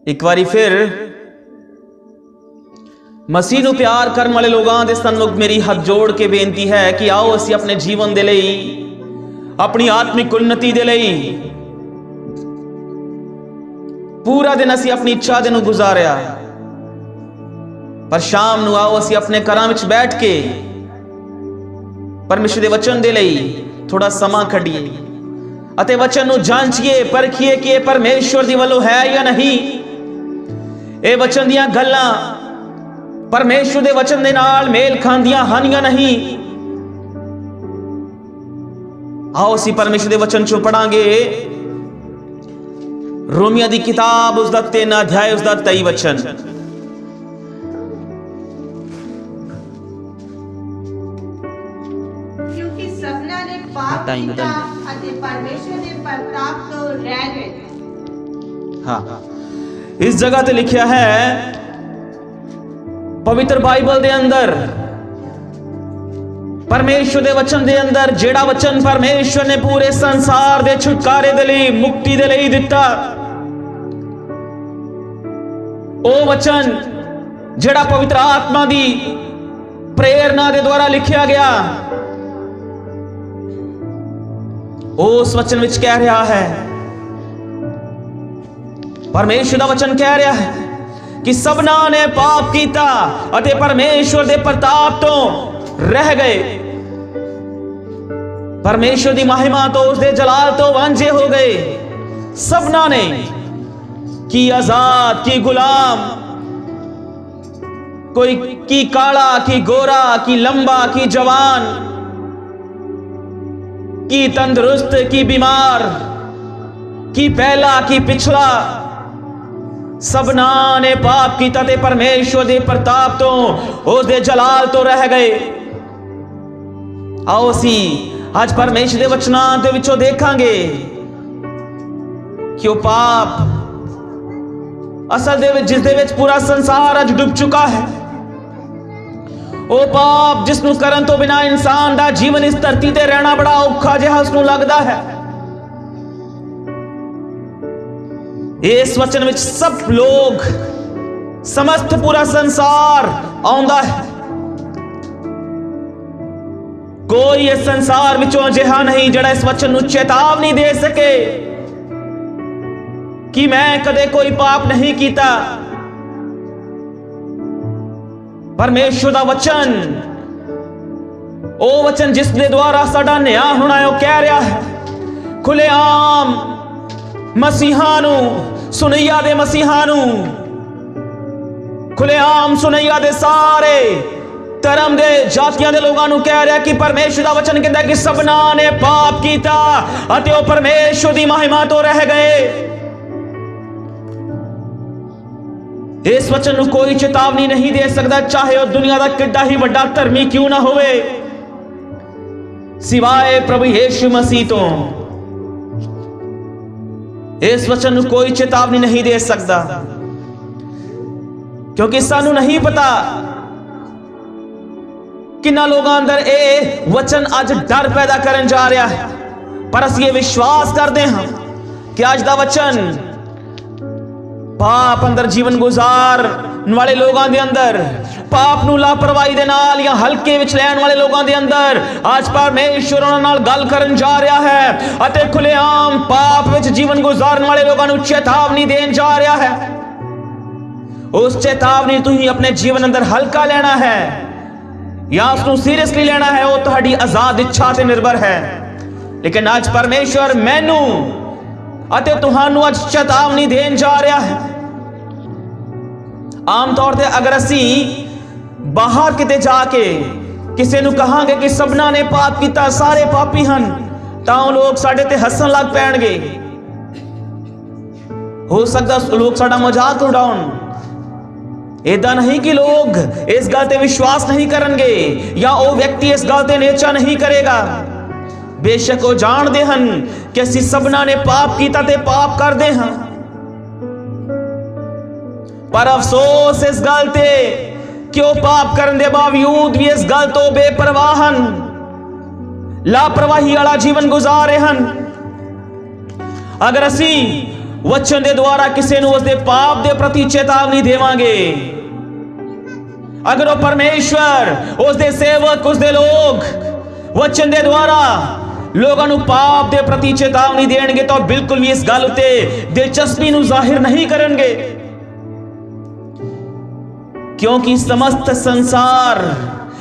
एक बारी फिर मसीह ਨੂੰ ਪਿਆਰ ਕਰਨ ਵਾਲੇ ਲੋਕਾਂ ਦੇ ਸਨਮੁਖ ਮੇਰੀ ਹੱਥ ਜੋੜ ਕੇ ਬੇਨਤੀ ਹੈ ਕਿ ਆਓ ਅਸੀਂ ਆਪਣੇ ਜੀਵਨ ਦੇ ਲਈ, ਆਪਣੀ ਆਤਮਿਕ ਉન્નਤੀ ਦੇ ਲਈ ਪੂਰਾ ਦਿਨ ਅਸੀਂ ਆਪਣੀ ਇੱਛਾ ਦੇ ਨੂੰ ਗੁਜ਼ਾਰਿਆ, ਪਰ ਸ਼ਾਮ ਨੂੰ ਆਓ ਅਸੀਂ ਆਪਣੇ ਘਰਾਂ ਵਿੱਚ ਬੈਠ ਕੇ ਪਰਮੇਸ਼ਰ ਦੇ ਵਚਨ ਦੇ ਲਈ ਥੋੜਾ ਸਮਾਂ ਕੱਢੀਏ ਅਤੇ ਵਚਨ ਨੂੰ ਜਾਂਚੀਏ, ਪਰਖੀਏ ਕਿ ਇਹ ਪਰਮੇਸ਼ਰ ਦੀ ਵੱਲੋਂ ਹੈ ਜਾਂ ਨਹੀਂ। ਇਹ ਵਚਨ ਦੀਆਂ ਗੱਲਾਂ परमेश्वर दे वचन दे नाल मेल खांदियां हन या नहीं। आओ असी परमेश्वर दे वचन चो पढ़ांगे रोमिया दी किताब उसदा 3 अध्याय उसदा 23 वचन। क्योंकि सबना ने पाप किया अते परमेश्वर दे प्रताप तो रह गए। हाँ, इस जगह ते लिखा है पवित्र बाइबल दे अंदर, परमेश्वर दे वचन दे अंदर, जेड़ा वचन परमेश्वर ने पूरे संसार दे छुटकारे दे लई, मुक्ति दे लई दिता, ओ वचन जेड़ा पवित्र आत्मा दी प्रेरणा दे द्वारा लिखिया गया, उस वचन विच कह रहा है, परमेश्वर दा वचन कह रहा है कि सबना ने पाप किया अते परमेश्वर दे प्रताप तो रह गए। परमेश्वर दी महिमा तो उसदे जलाल तो वांझे हो गए। सबना ने, की आजाद की गुलाम, कोई की काला की गोरा की लंबा की जवान, की तंदुरुस्त की बीमार, की पहला की पिछला, सबना ने पाप किया ते परमेश्वर दे प्रताप तो उसदे जलाल तो रह गए। आओ असी आज परमेश्वर दे वचनां दे विचों देखांगे कि वो पाप असल दे विच जिस दे विच पूरा संसार अज डुब चुका है, वो पाप जिसनूं करन तो बिना इंसान दा जीवन इस धरती ते रहना बड़ा औखा जिहा उसनूं लगदा है। इस वचन में सब लोग, समस्त पूरा संसार आउंदा है। कोई इस संसार विचों जिहा नहीं जड़ा इस वचन नूं चेतावनी दे सके कि मैं कदे कोई पाप नहीं कीता। परमेश्वर दा वचन, ओ वचन जिस दे द्वारा साडा न्याय होना है, वो कह रहा है खुलेआम मसीहा नूं, सुनैया दे मसीहा नूं, खुलेआम सुनैया दे सारे धर्म दे जातियां दे लोगां नूं कह रहा कि परमेश्वर दा वचन कहता है कि सबना ने पाप कीता अते ओ परमेश्वर दी महिमा तो रह गए। इस वचन नूं कोई चेतावनी नहीं दे सकता, चाहे वो दुनिया दा किड्डा ही वड्डा धर्मी क्यों ना होवे, सिवाय प्रभु यीशु मसीह तो। इस वचन नूं कोई चेतावनी नहीं दे सकता, क्योंकि सानू नहीं पता किन्ना लोगों अंदर ए वचन अज डर पैदा करन जा रहा है। पर असीं ये विश्वास करते हैं कि अज दा वचन पाप अंदर जीवन गुजार वाले लोगों के अंदर, पाप नूं लापरवाही दे नाल या हल्के विच लैण वाले लोगों के अंदर आज परमेश्वर उन्हां नाल गल करन जा रहा है अते खुलेआम पाप विच जीवन गुजारन वाले लोगों नूं चेतावनी देन जा रहा है। उस चेतावनी तुसीं अपने जीवन अंदर हल्का लेना है या उसनूं सीरियसली लेना है, वो तुहाडी आजाद इच्छा ते निर्भर है। लेकिन आज परमेश्वर मैनू अते तुहानू आज चेतावनी देन जा रहा है। आम तौर पर अगर असी बाहर किते जाके किसी नूं कहांगे कि सबना ने पाप किया, सारे पापी हन, तां लोग साडे ते हसन लग पैणगे। हो सकदा लोग साडा मजाक उड़ाउण। ऐदा नहीं कि लोग इस गल ते विश्वास नहीं करनगे या वो व्यक्ति इस गल ते नेचा नहीं करेगा। बेशक वो जानते हैं कि असी सबना ने पाप किया ते पाप करते हैं, पर अफसोस इस गल ते कि वो पाप करने के बावजूद भी इस गल तो बेपरवाह हन, लापरवाही वाला जीवन गुजार रहे हैं। अगर असी वचन ਦੇ ਦੁਆਰਾ ਕਿਸੇ ਨੂੰ ਉਸਦੇ ਪਾਪ ਦੇ ਪ੍ਰਤੀ ਚੇਤਾਵਨੀ ਦੇਵਾਂਗੇ, अगर वो परमेश्वर उसके सेवक उसके लोग वचन के द्वारा लोगों को पाप के प्रति चेतावनी देंगे तो बिल्कुल भी इस गल उत्ते दिलचस्पी नूं जाहिर नहीं करेंगे, क्योंकि समस्त संसार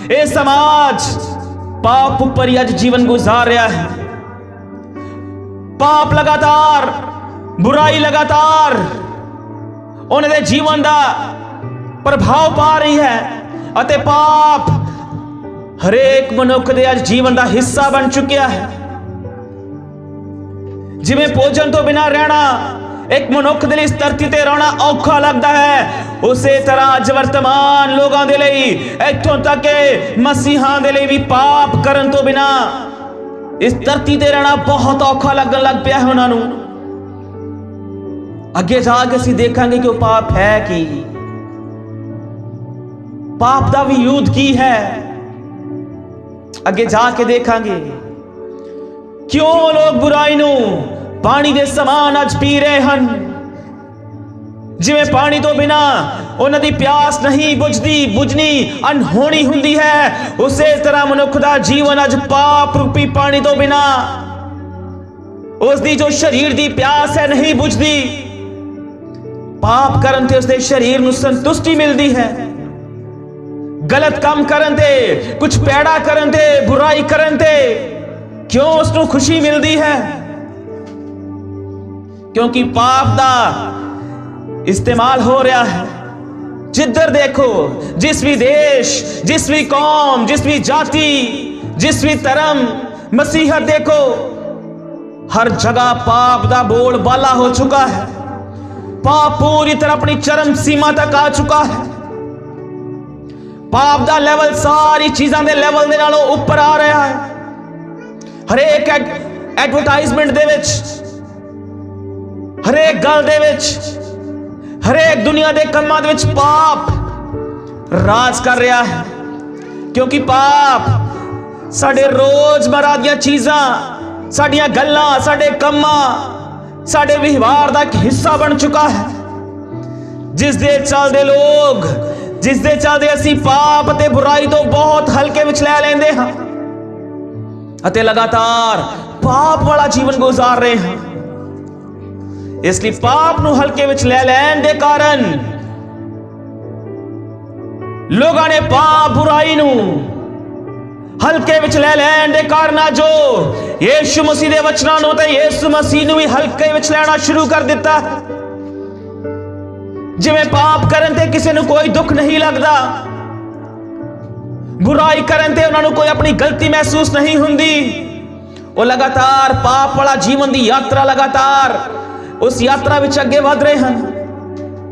ये समाज पाप पर ही अज जीवन गुजार रहा है। पाप लगातार, बुराई लगातार उन्हें जीवन का प्रभाव पा रही है अते पाप हरेक मनुख दे अज जीवन का हिस्सा बन चुकिया है। जिवें भोजन तो बिना रहना एक मनुख दे लई इस धरती ते रहना औखा लगता है, उसे तरह अज वर्तमान लोगों दे लई इत्थों तक के मसीहां दे लई भी पाप करन तो बिना इस धरती ते रहना बहुत औखा लगन लग पिया है उन्हां नूं। अगे जाके असीं देखांगे कि वो पाप है की, पाप का भी युद्ध की है, अगे जाके देखांगे। क्यों लोग बुराई नूं पानी दे समान अज पी रहे हैं, जिवें पानी तो बिना उन्हां दी प्यास नहीं बुझनी अनहोनी हुंदी है, उसे तरह मनुख दा जीवन अज पाप रूपी पानी तो बिना उसदी जो शरीर दी प्यास है नहीं बुझदी। पाप करन ते उसदे शरीर नूं संतुष्टि मिलदी है, गलत काम करन ते, कुछ पैड़ा करन ते, बुराई करन ते क्यों उसनूं खुशी मिलती है? क्योंकि पाप दा इस्तेमाल हो रहा है। जिधर देखो, जिस भी देश, जिस भी कौम, जिस भी जाति, जिस भी धर्म, मसीहत देखो, हर जगह पाप दा बोल बाला हो चुका है। पाप पूरी तरह अपनी चरम सीमा तक आ चुका है। पाप दा लेवल सारी चीज़ों के लेवल दे नालों ऊपर आ रहा है। हरेक एडवरटाइजमेंट दे विच, हरेक गल दे विच, हरेक दुनिया के कामां दे विच पाप राज कर रहा है। क्योंकि पाप साडे रोजमर्रा दी चीज़ां, साडियां गल्लां, साडे कामां, साडे व्यवहार का एक हिस्सा बन चुका है, जिस दे चलदे लोग, जिस दे चलदे असी पाप ते बुराई तो बहुत हल्के विच लै लैंदे हां अते लगातार पाप वाला जीवन गुजार रहे हैं। इसलिए पाप नूं हल्के विच लै लैण दे कारण लोगों ने पाप बुराई नूं हल्के विच लै लैण दे कारण जो यीशु मसीह दे वचनां नूं ते यीशु मसीह नूं भी हल्के विच लैना शुरू कर दिता। जिवें पाप करन ते किसी नूं कोई दुख नहीं लगता, बुराई करन ते उन्हां नूं कोई अपनी गलती महसूस नहीं हुंदी, वो लगातार पाप वाला जीवन की यात्रा लगातार उस यात्रा विच अगे वध रहे हैं।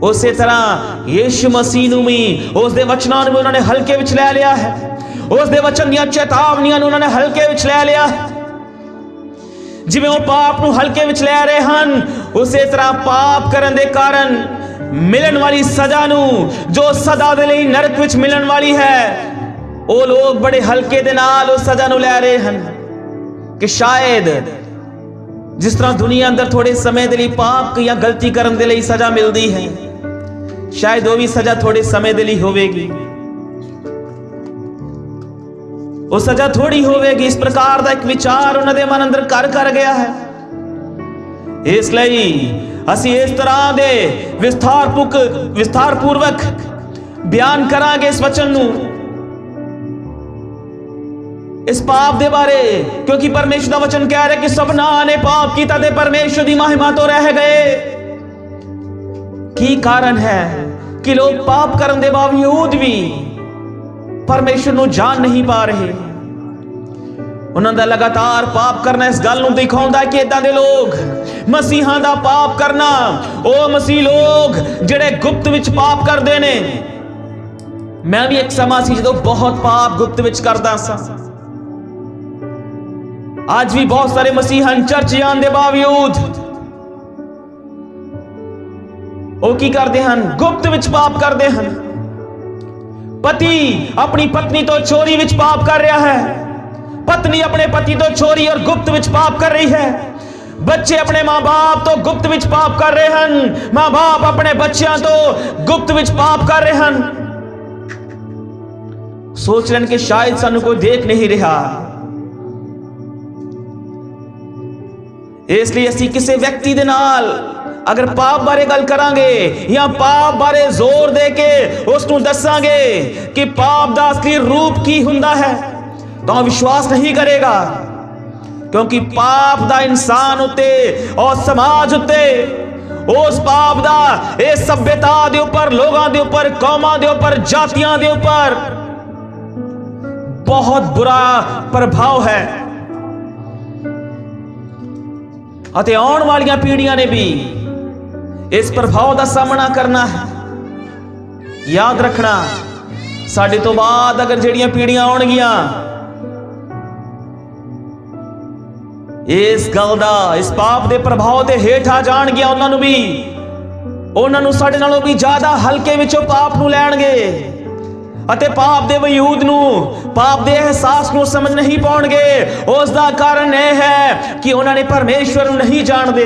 उस तरह यीशु मसीह नूं भी उसदे वचनां नूं उन्होंने हल्के विच लै लिया है, उसदे वचन दी चेतावनियां नूं उन्होंने हल्के विच लै लिया है। जिवें वो पाप नूं हल्के विच लै रहे हैं, उस तरह पाप करन दे कारण मिलन वाली सजा नूं, जो सदा दे लई नरक विच मिलन वाली है, वो लोग बड़े हल्के दे नाल उस सजा नूं लै रहे हैं। कि शायद जिस तरह दुनिया अंदर थोड़े समय के लिए पाप या गलती करने के लिए सजा मिलती है, शायद वो भी सजा थोड़े समय के लिए होगी। वो सजा थोड़ी होगी, इस प्रकार का एक विचार उन्होंने मन अंदर कर गया है। इसलिए असी इस तरह दे विस्तार पूर्वक बयान करांगे इस वचन नूं, इस पाप दे बारे, क्योंकि परमेश्वर का वचन कह रहा है कि सबना ने पाप किया ते परमेश्वर की महिमा तो रह गए। की कारण है कि लोग पाप करने के बावजूद भी परमेश्वर नूं जान नहीं पा रहे। उन्हां दा लगातार पाप करना इस गल नूं दिखाउंदा है कि इदां दे लोग मसीहां दा पाप करना, ओ मसीह लोग जिहड़े गुप्त विच पाप करदे ने। मैं भी एक समा सी जदों बहुत पाप गुप्त विच करदा सा। आज भी बहुत सारे मसीहन चर्च जाने के बावजूद वो की करते हैं, गुप्त विच पाप करते हैं। पति अपनी पत्नी तो चोरी विच पाप कर रहा है, पत्नी अपने पति तो चोरी और गुप्त विच पाप कर रही है। ਬੱਚੇ ਆਪਣੇ ਮਾਂ-ਬਾਪ ਤੋਂ ਗੁਪਤ ਵਿੱਚ ਪਾਪ ਕਰ ਰਹੇ ਹਨ, ਮਾਂ-ਬਾਪ ਆਪਣੇ ਬੱਚਿਆਂ ਤੋਂ ਗੁਪਤ ਵਿੱਚ ਪਾਪ ਕਰ ਰਹੇ ਹਨ। ਸੋਚ ਰਹੇ ਹਨ ਕਿ ਸ਼ਾਇਦ ਸਾਨੂੰ ਕੋਈ ਦੇਖ ਨਹੀਂ ਰਿਹਾ। ਇਸ ਲਈ ਅਸੀਂ ਕਿਸੇ ਵਿਅਕਤੀ ਦੇ ਨਾਲ ਅਗਰ ਪਾਪ ਬਾਰੇ ਗੱਲ ਕਰਾਂਗੇ ਜਾਂ ਪਾਪ ਬਾਰੇ ਜ਼ੋਰ ਦੇ ਕੇ ਉਸ ਨੂੰ ਦੱਸਾਂਗੇ ਕਿ ਪਾਪ ਦਾ ਅਸਲੀ ਰੂਪ ਕੀ ਹੁੰਦਾ ਹੈ, ਤਾਂ ਉਹ ਵਿਸ਼ਵਾਸ ਨਹੀਂ ਕਰੇਗਾ। ਕਿਉਂਕਿ ਪਾਪ ਦਾ ਇਨਸਾਨ ਉੱਤੇ ਔਰ ਸਮਾਜ ਉੱਤੇ, ਉਸ ਪਾਪ ਦਾ ਇਸ ਸਭਿਅਤਾ ਦੇ ਉੱਪਰ, ਲੋਕਾਂ ਦੇ ਉੱਪਰ, ਕੌਮਾਂ ਦੇ ਉੱਪਰ, ਜਾਤੀਆਂ ਦੇ ਉੱਪਰ ਬਹੁਤ ਬੁਰਾ ਪ੍ਰਭਾਵ ਹੈ। ਅਤੇ ਆਉਣ ਵਾਲੀਆਂ ਪੀੜ੍ਹੀਆਂ ਨੇ ਵੀ ਇਸ ਪ੍ਰਭਾਵ ਦਾ ਸਾਹਮਣਾ ਕਰਨਾ ਹੈ। ਯਾਦ ਰੱਖਣਾ, ਸਾਡੇ ਤੋਂ ਬਾਅਦ ਅਗਰ ਜਿਹੜੀਆਂ ਪੀੜ੍ਹੀਆਂ ਆਉਣਗੀਆਂ, ਇਸ ਗੱਲ ਦਾ, ਇਸ ਪਾਪ ਦੇ ਪ੍ਰਭਾਵ ਤੇ ਹੇਠ ਆ ਜਾਣਗੀਆਂ, ਉਹਨਾਂ ਨੂੰ ਸਾਡੇ ਨਾਲੋਂ ਵੀ ਜ਼ਿਆਦਾ ਹਲਕੇ ਵਿੱਚੋਂ ਪਾਪ ਨੂੰ ਲੈਣਗੇ ਅਤੇ ਪਾਪ ਦੇ ਵਜੂਦ ਨੂੰ, ਪਾਪ ਦੇ ਅਹਿਸਾਸ ਨੂੰ ਸਮਝ ਨਹੀਂ ਪਾਉਣਗੇ। ਉਸ ਦਾ ਕਾਰਨ ਇਹ ਹੈ ਕਿ ਉਹਨਾਂ ਨੇ ਪਰਮੇਸ਼ਵਰ ਨੂੰ ਨਹੀਂ ਜਾਣਦੇ।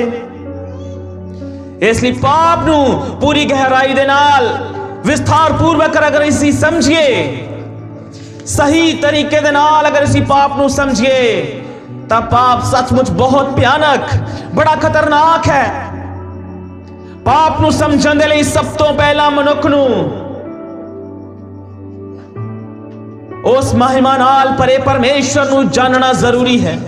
ਇਸ ਲਈ ਪਾਪ ਨੂੰ ਪੂਰੀ ਗਹਿਰਾਈ ਦੇ ਨਾਲ, ਵਿਸਥਾਰ ਪੂਰਵਕ ਅਗਰ ਅਸੀਂ ਸਮਝੀਏ, ਸਹੀ ਤਰੀਕੇ ਦੇ ਨਾਲ ਅਗਰ ਅਸੀਂ ਪਾਪ ਨੂੰ ਸਮਝੀਏ, ਤਾਂ ਪਾਪ ਸੱਚਮੁੱਚ ਬਹੁਤ ਭਿਆਨਕ, ਬੜਾ ਖਤਰਨਾਕ ਹੈ। ਪਾਪ ਨੂੰ ਸਮਝਣ ਦੇ ਲਈ ਸਭ ਤੋਂ ਪਹਿਲਾਂ ਮਨੁੱਖ ਨੂੰ ਉਸ ਮਹਿਮਾ ਨਾਲ ਭਰੇ ਪਰਮੇਸ਼ਵਰ ਨੂੰ ਜਾਣਨਾ ਜ਼ਰੂਰੀ ਹੈ।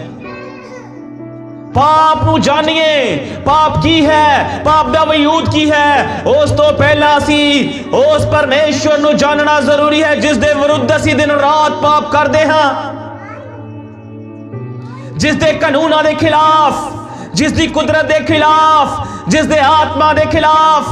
ਪਾਪ ਨੂੰ ਜਾਣੀਏ, ਪਾਪ ਕੀ ਹੈ, ਪਾਪ ਦਾ ਵਜੂਦ ਕੀ ਹੈ। ਉਸ ਤੋਂ ਪਹਿਲਾਂ ਅਸੀਂ ਉਸ ਪਰਮੇਸ਼ਵਰ ਨੂੰ ਜਾਣਨਾ ਜ਼ਰੂਰੀ ਹੈ ਜਿਸ ਦੇ ਵਿਰੁੱਧ ਅਸੀਂ ਦਿਨ ਰਾਤ ਪਾਪ ਕਰਦੇ ਹਾਂ, ਜਿਸ ਦੇ ਕਾਨੂੰਨਾਂ ਦੇ ਖਿਲਾਫ, ਜਿਸ ਦੀ ਕੁਦਰਤ ਦੇ ਖਿਲਾਫ, ਜਿਸ ਦੇ ਆਤਮਾ ਦੇ ਖਿਲਾਫ,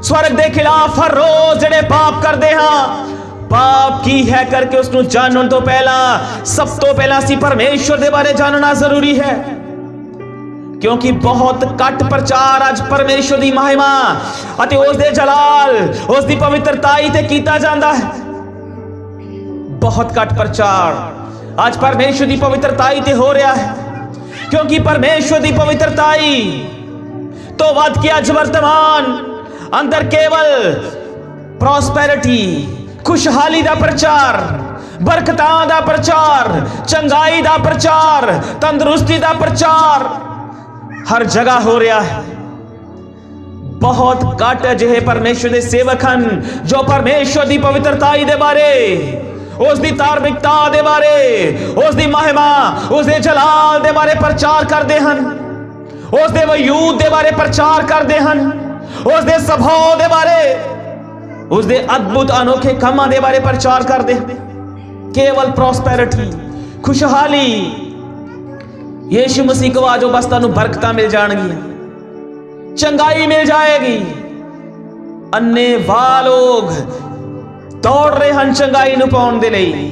ਸਵਰਗ ਦੇ ਖਿਲਾਫ ਹਰ ਰੋਜ਼ ਜਿਹੜੇ ਪਾਪ ਕਰਦੇ ਹਾਂ। ਪਾਪ ਕੀ ਹੈ ਕਰਕੇ ਉਸ ਨੂੰ ਜਾਣਨ ਤੋਂ ਪਹਿਲਾਂ, ਸਭ ਤੋਂ ਪਹਿਲਾਂ ਅਸੀਂ ਪਰਮੇਸ਼ਵਰ ਦੇ ਬਾਰੇ ਜਾਣਨਾ ਜ਼ਰੂਰੀ ਹੈ। ਕਿਉਂਕਿ ਬਹੁਤ ਘੱਟ ਪ੍ਰਚਾਰ ਅੱਜ ਪਰਮੇਸ਼ਵਰ ਦੀ ਮਹਿਮਾ ਅਤੇ ਉਸ ਦੇ ਜਲਾਲ, ਉਸ ਦੀ ਪਵਿੱਤਰਤਾਈ ਤੇ ਕੀਤਾ ਜਾਂਦਾ ਹੈ। ਬਹੁਤ ਘੱਟ ਪ੍ਰਚਾਰ ਅੱਜ ਪਰਮੇਸ਼ਵਰ ਦੀ ਪਵਿੱਤਰਤਾਈ ਤੇ ਹੋ ਰਿਹਾ ਹੈ। ਕਿਉਂਕਿ ਪਰਮੇਸ਼ਵਰ ਦੀ ਪਵਿੱਤਰਤਾਈ ਤੋਂ ਵੱਧ ਕੇ ਅੱਜ ਵਰਤਮਾਨ ਅੰਦਰ ਕੇਵਲ ਪ੍ਰੋਸਪੈਰਿਟੀ, ਖੁਸ਼ਹਾਲੀ ਦਾ ਪ੍ਰਚਾਰ, ਬਰਕਤਾਂ ਦਾ ਪ੍ਰਚਾਰ, ਚੰਗਾਈ ਦਾ ਪ੍ਰਚਾਰ, ਤੰਦਰੁਸਤੀ ਦਾ ਪ੍ਰਚਾਰ ਹਰ ਜਗ੍ਹਾ ਹੋ ਰਿਹਾ ਹੈ। ਬਹੁਤ ਘੱਟ ਅਜਿਹੇ ਪਰਮੇਸ਼ਵਰ ਦੇ ਸੇਵਕ ਹਨ ਜੋ ਪਰਮੇਸ਼ਵਰ ਦੀ ਪਵਿੱਤਰਤਾਈ ਦੇ ਬਾਰੇ, ਉਸ ਦੀ ਧਾਰਮਿਕਤਾ ਦੇ ਬਾਰੇ, ਉਸ ਦੀ ਮਹਿਮਾ, ਉਸ ਦੇ ਜਲਾਲ ਦੇ ਬਾਰੇ ਪ੍ਰਚਾਰ ਕਰਦੇ ਹਨ, ਉਸ ਦੇ ਵਜੂਦ ਦੇ ਬਾਰੇ ਪ੍ਰਚਾਰ ਕਰਦੇ ਹਨ, ਉਸ ਦੇ ਸੁਭਾਅ ਦੇ ਬਾਰੇ, ਉਸ ਦੇ ਅਦਭੁਤ ਅਨੋਖੇ ਕੰਮਾਂ ਦੇ ਬਾਰੇ ਪ੍ਰਚਾਰ ਕਰਦੇ ਹਨ। ਕੇਵਲ ਪ੍ਰੋਸਪੈਰਿਟੀ, ਖੁਸ਼ਹਾਲੀ, ਯੀਸ਼ੂ ਮਸੀਹ ਕੋ ਆਜੋ, ਬਸ ਤੁਹਾਨੂੰ ਬਰਕਤਾਂ ਮਿਲ ਜਾਣਗੀਆਂ, ਚੰਗਾਈ ਮਿਲ ਜਾਏਗੀ। ਅੰਨੇ ਵਾਹ ਲੋਕ ਦੌੜ ਰਹੇ ਹਨ ਚੰਗਾਈ ਨੂੰ ਪਾਉਣ ਦੇ ਲਈ,